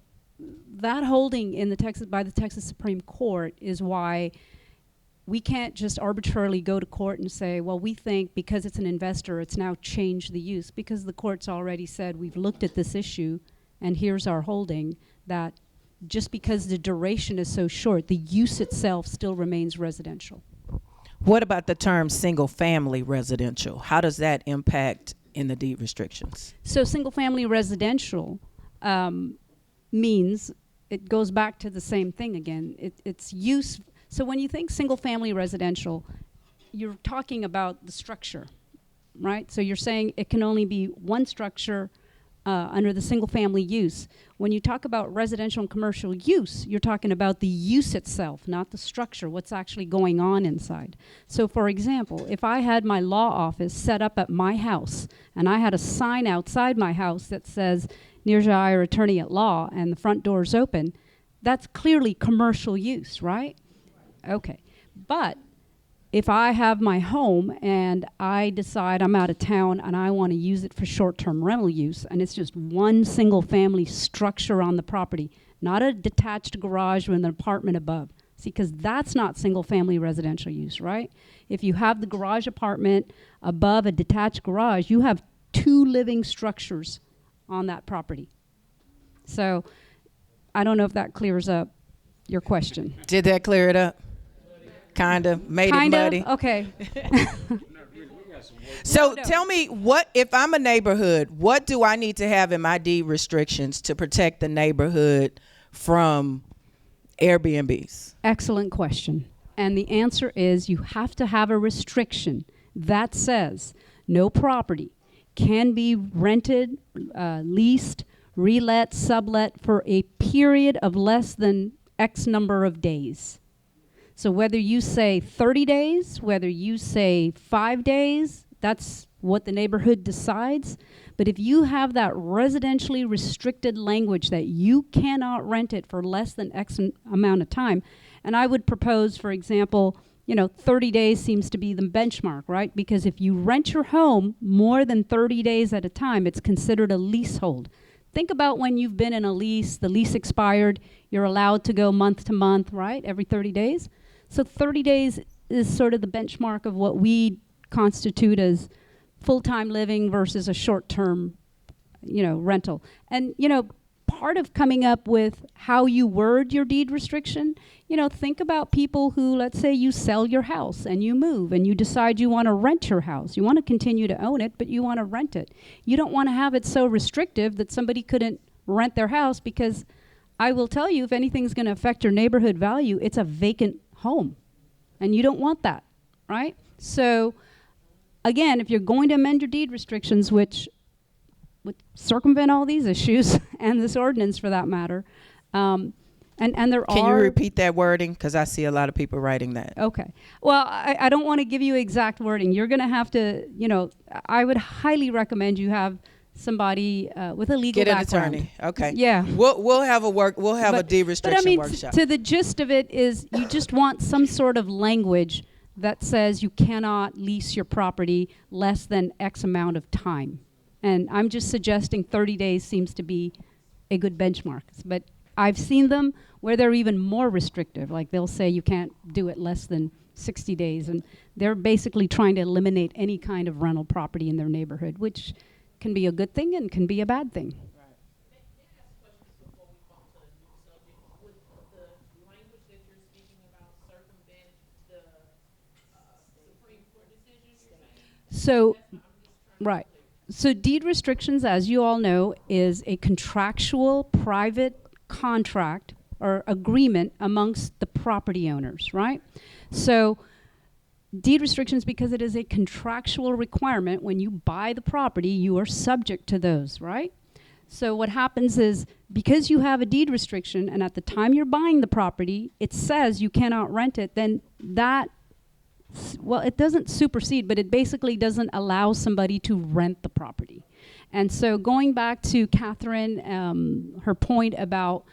that holding in by the Texas Supreme Court is why we can't just arbitrarily go to court and say, well, we think because it's an investor, it's now changed the use, because the court's already said, we've looked at this issue, and here's our holding, that just because the duration is so short, the use itself still remains residential. What about the term single-family residential? How does that impact in the deed restrictions? So single-family residential means, it goes back to the same thing again. It's use. So when you think single-family residential, you're talking about the structure, right? So you're saying it can only be one structure under the single-family use. When you talk about residential and commercial use, you're talking about the use itself, not the structure, what's actually going on inside. So for example, if I had my law office set up at my house, and I had a sign outside my house that says, Nirja Iyer, attorney at law, and the front door's open, that's clearly commercial use, right? Okay. But if I have my home and I decide I'm out of town and I want to use it for short-term rental use, and it's just one single-family structure on the property, not a detached garage with an apartment above. See, because that's not single-family residential use, right? If you have the garage apartment above a detached garage, you have two living structures on that property. So I don't know if that clears up your question. Did that clear it up? Kind of. Made it muddy. Okay. So tell me, what if I'm a neighborhood, what do I need to have in my deed restrictions to protect the neighborhood from Airbnbs? Excellent question. And the answer is you have to have a restriction that says no property can be rented, leased, relet, sublet for a period of less than X number of days. So whether you say 30 days, whether you say 5 days, that's what the neighborhood decides. But if you have that residentially restricted language that you cannot rent it for less than X amount of time, and I would propose, for example, 30 days seems to be the benchmark, right? Because if you rent your home more than 30 days at a time, it's considered a leasehold. Think about when you've been in a lease, the lease expired, you're allowed to go month to month, right? Every 30 days. So 30 days is sort of the benchmark of what we constitute as full-time living versus a short-term, rental. And, part of coming up with how you word your deed restriction, think about people who, let's say you sell your house and you move and you decide you want to rent your house. You want to continue to own it, but you want to rent it. You don't want to have it so restrictive that somebody couldn't rent their house, because I will tell you, if anything's going to affect your neighborhood value, it's a vacant home. And you don't want that, right? So again, if you're going to amend your deed restrictions, which would circumvent all these issues and this ordinance for that matter, and there Can you repeat that wording? Because I see a lot of people writing that. Okay. Well, I don't want to give you exact wording. You're going to have to, I would highly recommend you have somebody with a legal background. Get an attorney. Okay. Yeah. We'll have a deed restriction workshop. To the gist of it is, you just want some sort of language that says you cannot lease your property less than X amount of time. And I'm just suggesting 30 days seems to be a good benchmark. But I've seen them where they're even more restrictive. Like they'll say you can't do it less than 60 days. And they're basically trying to eliminate any kind of rental property in their neighborhood, which can be a good thing and can be a bad thing. So, right. So deed restrictions, as you all know, is a contractual private contract or agreement amongst the property owners, right? So deed restrictions, because it is a contractual requirement, when you buy the property, you are subject to those, right? So what happens is, because you have a deed restriction and at the time you're buying the property, it says you cannot rent it, then that well, it doesn't supersede, but it basically doesn't allow somebody to rent the property. And so going back to Catherine, her point about,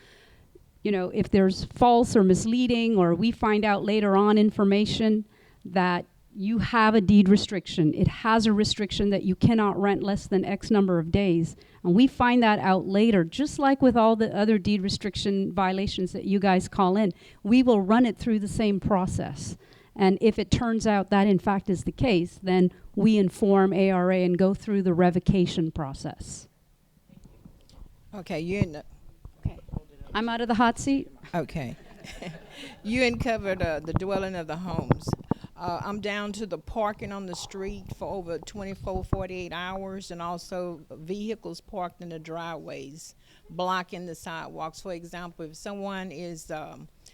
you know, if there's false or misleading, or we find out later on information that you have a deed restriction, it has a restriction that you cannot rent less than X number of days, and we find that out later, just like with all the other deed restriction violations that you guys call in, we will run it through the same process. And if it turns out that in fact is the case, then we inform ARA and go through the revocation process. Okay, you in the, I'm out of the hot seat. okay. You uncovered the dwelling of the homes. I'm down to the parking on the street for over 24, 48 hours, and also vehicles parked in the driveways, blocking the sidewalks. For example, if someone is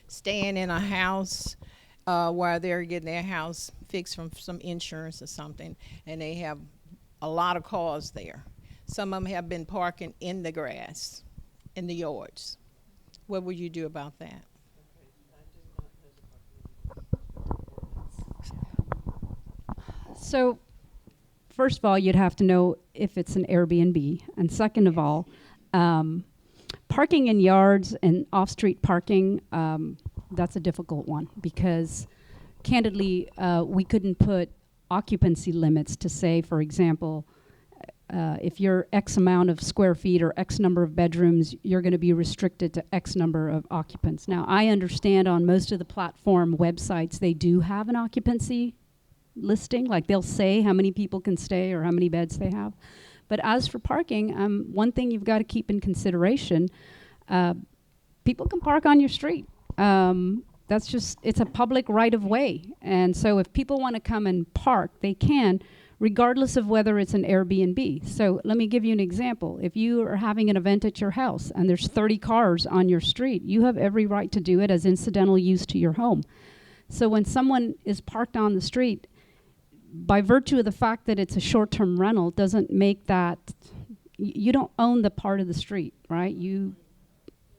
staying in a house while they're getting their house fixed from some insurance or something, and they have a lot of cars there. Some of them have been parking in the grass, in the yards. What would you do about that? So, first of all, you'd have to know if it's an Airbnb. And second of all, parking in yards and off-street parking, that's a difficult one because, candidly, we couldn't put occupancy limits to say, for example, if you're X amount of square feet or X number of bedrooms, you're going to be restricted to X number of occupants. Now, I understand on most of the platform websites, they do have an occupancy listing, like they'll say how many people can stay or how many beds they have. But as for parking, one thing you've got to keep in consideration, people can park on your street. That's just, it's a public right of way. And so if people want to come and park, they can, regardless of whether it's an Airbnb. So let me give you an example. If you are having an event at your house and there's 30 cars on your street, you have every right to do it as incidental use to your home. So when someone is parked on the street, by virtue of the fact that it's a short-term rental, doesn't make that, you don't own the part of the street, right?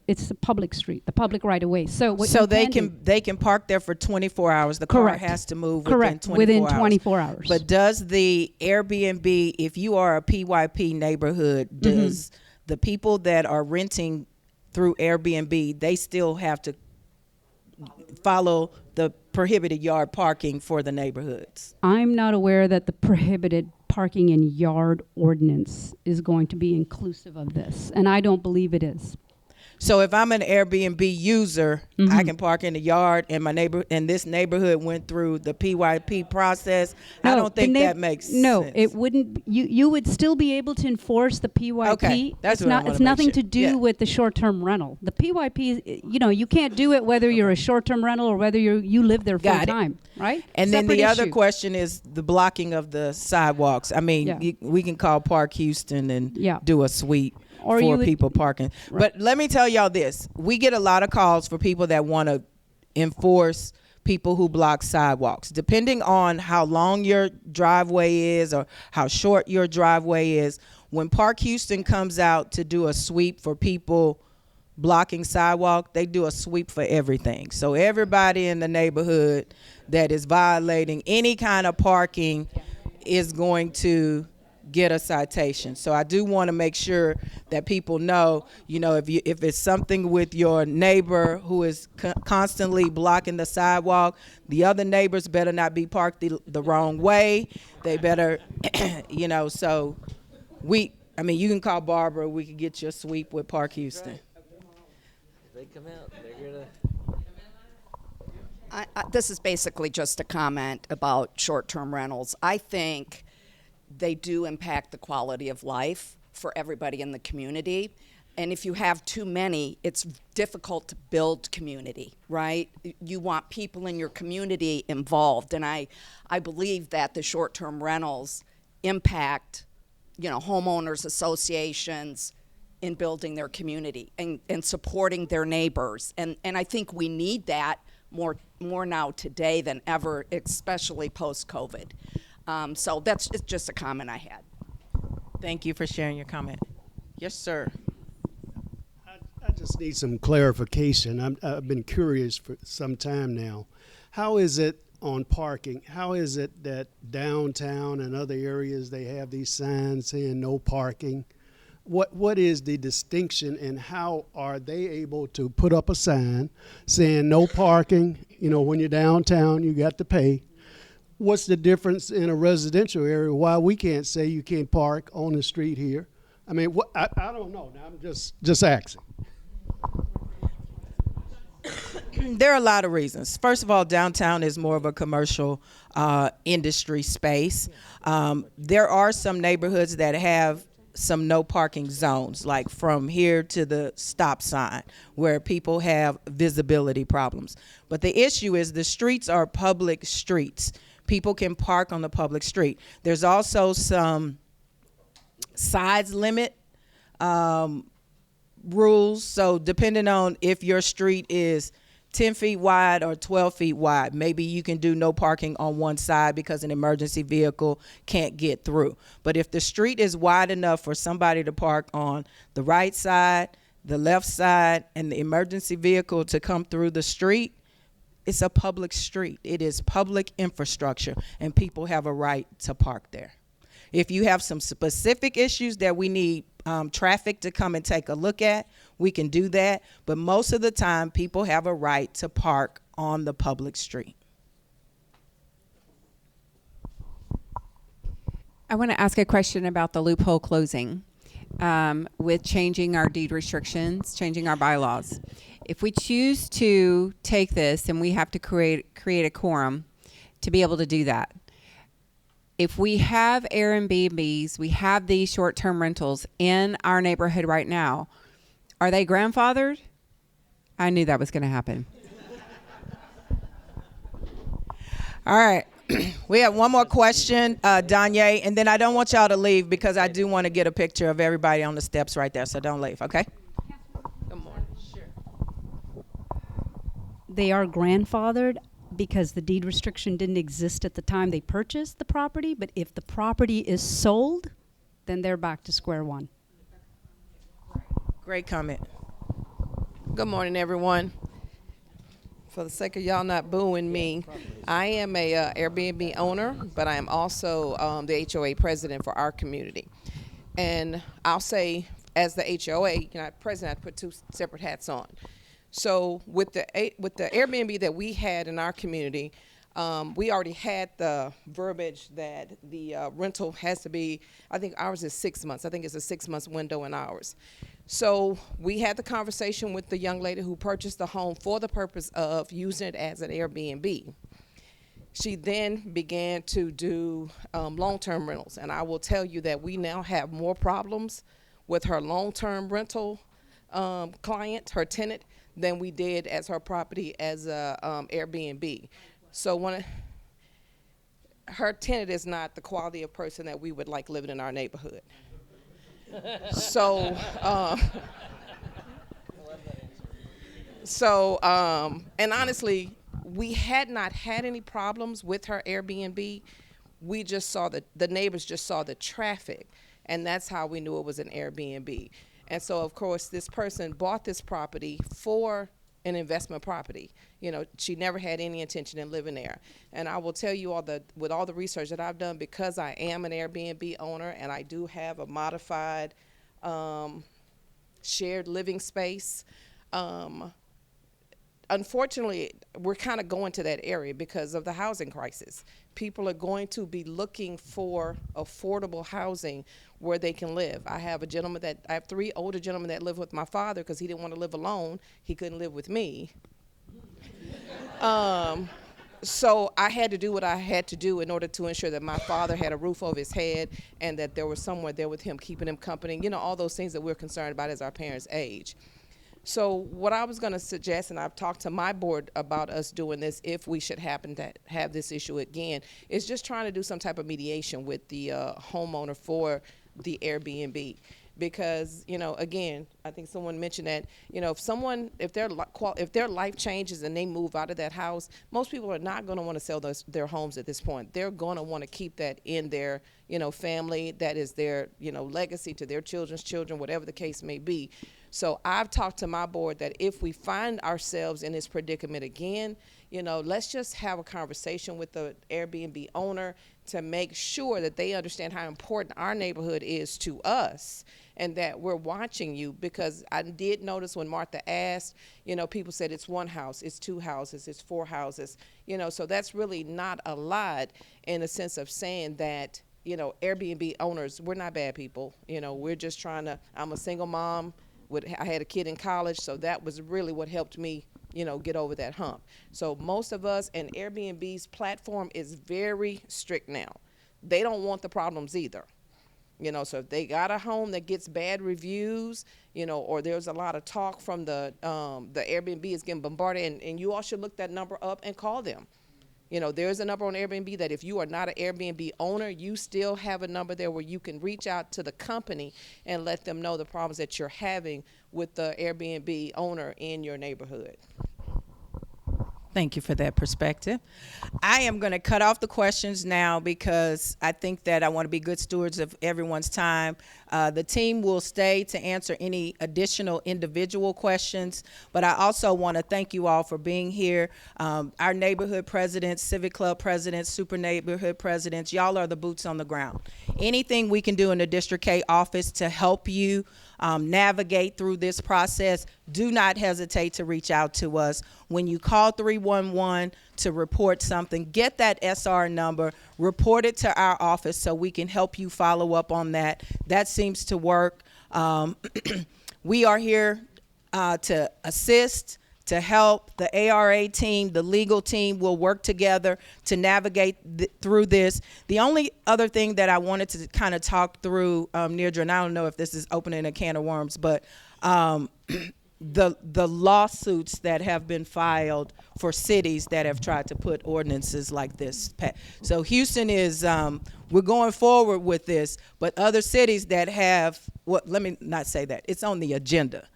It's the public street, the public right of way. So what So you they can park there for 24 hours. The Correct. car has to move Correct. within 24 hours. But does the Airbnb, if you are a PYP neighborhood, does the people that are renting through Airbnb, they still have to follow the prohibited yard parking for the neighborhoods? I'm not aware that the prohibited parking in yard ordinance is going to be inclusive of this, and I don't believe it is. So if I'm an Airbnb user, I can park in the yard, and this neighborhood went through the PYP process. No, I don't think that makes sense. It wouldn't. You would still be able to enforce the PYP. Okay, that's it's what I not. wanna It's make nothing sure. to do Yeah. with the short-term rental. The PYP, you can't do it whether you're a short-term rental or whether you live there full Got it. time, right? And then Separate the other issue. question is the blocking of the sidewalks. I mean, we can call Park Houston and do a sweep Or you for would- people parking. But let me tell y'all this. We get a lot of calls for people that want to enforce people who block sidewalks. Depending on how long your driveway is or how short your driveway is, when Park Houston comes out to do a sweep for people blocking sidewalk, they do a sweep for everything. So everybody in the neighborhood that is violating any kind of parking is going to get a citation. So I do want to make sure that people know, if it's something with your neighbor who is constantly blocking the sidewalk, the other neighbors better not be parked the wrong way. They better, so you can call Barbara. We can get you a sweep with Park Houston. They come out, they're gonna. This is basically just a comment about short-term rentals. I think they do impact the quality of life for everybody in the community. And if you have too many, it's difficult to build community, right? You want people in your community involved. And I believe that the short-term rentals impact, homeowners associations in building their community and supporting their neighbors. And I think we need that more now today than ever, especially post-COVID. So that's just a comment I had. Thank you for sharing your comment. Yes, sir. I just need some clarification. I've been curious for some time now. How is it on parking. How is it that downtown and other areas, they have these signs saying no parking? What is the distinction, and how are they able to put up a sign saying no parking? You know, when you're downtown, you got to pay. What's the difference in a residential area? Why we can't say you can't park on the street here? I mean, I don't know. Now, I'm just asking. There are a lot of reasons. First of all, downtown is more of a commercial industry space. There are some neighborhoods that have some no parking zones, like from here to the stop sign, where people have visibility problems. But the issue is the streets are public streets. People can park on the public street. There's also some size limit rules. So depending on if your street is 10 feet wide or 12 feet wide, maybe you can do no parking on one side because an emergency vehicle can't get through. But if the street is wide enough for somebody to park on the right side, the left side, and the emergency vehicle to come through the street, it's a public street. It is public infrastructure, and people have a right to park there. If you have some specific issues that we need traffic to come and take a look at, we can do that. But most of the time, people have a right to park on the public street. I want to ask a question about the loophole closing with changing our deed restrictions, changing our bylaws. If we choose to take this, and we have to create a quorum to be able to do that. If we have Airbnbs, we have these short-term rentals in our neighborhood right now, are they grandfathered? I knew that was going to happen. All right. We have one more question, Danye, and then I don't want y'all to leave because I do want to get a picture of everybody on the steps right there, so don't leave, okay? Good morning. Sure. They are grandfathered because the deed restriction didn't exist at the time they purchased the property, but if the property is sold, then they're back to square one. Great comment. Good morning, everyone. For the sake of y'all not booing me, I am a Airbnb owner, but I am also the HOA president for our community. And I'll say, as the HOA, president, I put two separate hats on. So with the Airbnb that we had in our community, we already had the verbiage that the rental has to be, I think ours is 6 months. I think it's a 6 month window in ours. So we had the conversation with the young lady who purchased the home for the purpose of using it as an Airbnb. She then began to do long-term rentals. And I will tell you that we now have more problems with her long-term rental client, her tenant, than we did as her property as a Airbnb. So her tenant is not the quality of person that we would like living in our neighborhood. So, and honestly, we had not had any problems with her Airbnb. We just saw the neighbors just saw the traffic, and that's how we knew it was an Airbnb. And so, of course, this person bought this property for an investment property. You know, she never had any intention in living there. And I will tell you with all the research that I've done, because I am an Airbnb owner and I do have a modified shared living space, unfortunately, we're kind of going to that area because of the housing crisis. People are going to be looking for affordable housing where they can live. I have 3 older gentlemen that live with my father because he didn't want to live alone. He couldn't live with me. So I had to do what I had to do in order to ensure that my father had a roof over his head and that there was someone there with him, keeping him company, all those things that we're concerned about as our parents age. So what I was going to suggest, and I've talked to my board about us doing this if we should happen to have this issue again, is just trying to do some type of mediation with the homeowner for the Airbnb. Because, again, I think someone mentioned that, if their life changes and they move out of that house, most people are not going to want to sell their homes at this point. They're going to want to keep that in their, family. That is their, legacy to their children's children, whatever the case may be. So I've talked to my board that if we find ourselves in this predicament again, let's just have a conversation with the Airbnb owner to make sure that they understand how important our neighborhood is to us and that we're watching you. Because I did notice when Martha asked, people said it's one house, it's two houses, it's four houses, so that's really not a lot in a sense of saying that, Airbnb owners, we're not bad people. We're just trying to, I'm a single mom, I had a kid in college, so that was really what helped me get over that hump. So most of us, and Airbnb's platform is very strict now. They don't want the problems either. So if they got a home that gets bad reviews, or there's a lot of talk from the Airbnb is getting bombarded, and you all should look that number up and call them. There's a number on Airbnb that if you are not an Airbnb owner, you still have a number there where you can reach out to the company and let them know the problems that you're having with the Airbnb owner in your neighborhood. Thank you for that perspective. I am going to cut off the questions now because I think that I want to be good stewards of everyone's time. The team will stay to answer any additional individual questions, but I also want to thank you all for being here. Our neighborhood presidents, civic club presidents, super neighborhood presidents, y'all are the boots on the ground. Anything we can do in the District K office to help you navigate through this process, do not hesitate to reach out to us. When you call 311 to report something, get that SR number, report it to our office so we can help you follow up on that. That seems to work. We are here to assist, to help. The ARA team, the legal team will work together to navigate through this. The only other thing that I wanted to kind of talk through, Neirdre, and I don't know if this is opening a can of worms, but the lawsuits that have been filed for cities that have tried to put ordinances like this. So Houston is, we're going forward with this, but other cities that have, well, let me not say that, it's on the agenda.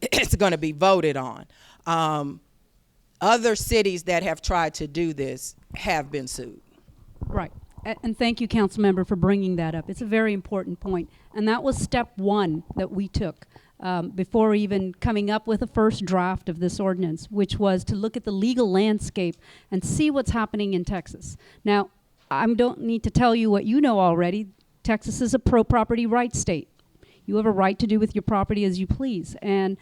It's going to be voted on. Other cities that have tried to do this have been sued. Right. And thank you, Councilmember, for bringing that up. It's a very important point. And that was step one that we took before even coming up with a first draft of this ordinance, which was to look at the legal landscape and see what's happening in Texas. Now, I don't need to tell you what you know already. Texas is a pro-property rights state. You have a right to do with your property as you please. And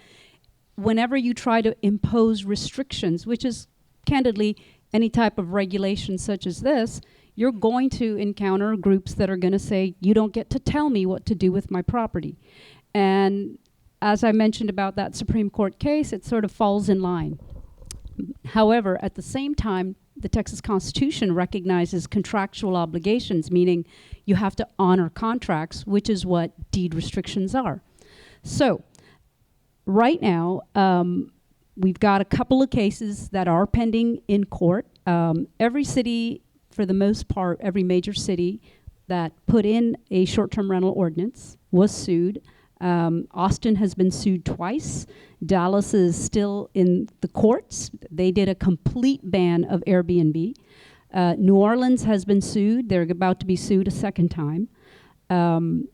whenever you try to impose restrictions, which is candidly any type of regulation such as this, you're going to encounter groups that are going to say, you don't get to tell me what to do with my property. And as I mentioned about that Supreme Court case, it sort of falls in line. However, at the same time, the Texas Constitution recognizes contractual obligations, meaning you have to honor contracts, which is what deed restrictions are. So right now, we've got a couple of cases that are pending in court. Every city, for the most part, every major city that put in a short-term rental ordinance was sued. Austin has been sued twice. Dallas is still in the courts. They did a complete ban of Airbnb. New Orleans has been sued. They're about to be sued a second time.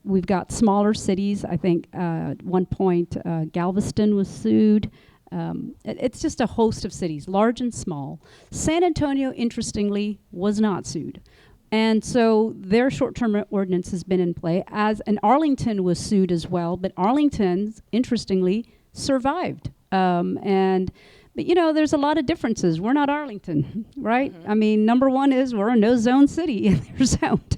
We've got smaller cities. I think at one point Galveston was sued. It's just a host of cities, large and small. San Antonio, interestingly, was not sued. And so their short-term ordinance has been in play, and Arlington was sued as well, but Arlington, interestingly, survived. But you know, there's a lot of differences. We're not Arlington, right? I mean, number one is we're a no-zone city, and they're zoned.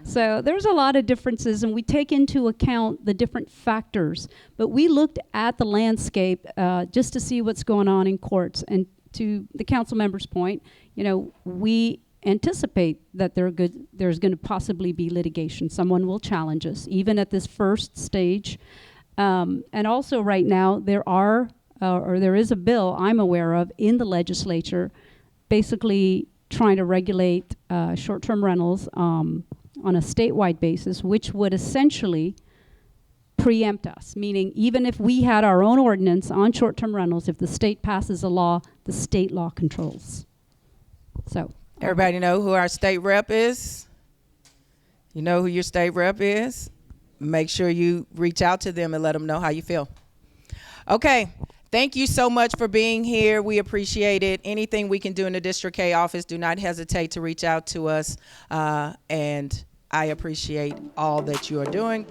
So there's a lot of differences, and we take into account the different factors. But we looked at the landscape just to see what's going on in courts. And to the council member's point, you know, we anticipate that there's going to possibly be litigation. Someone will challenge us, even at this first stage. And also right now, there is a bill I'm aware of in the legislature basically trying to regulate short-term rentals on a statewide basis, which would essentially preempt us, meaning even if we had our own ordinance on short-term rentals, if the state passes a law, the state law controls. So everybody know who our state rep is? You know who your state rep is? Make sure you reach out to them and let them know how you feel. Okay, Thank you so much for being here. We appreciate it. Anything we can do in the District K office, do not hesitate to reach out to us. And I appreciate all that you are doing.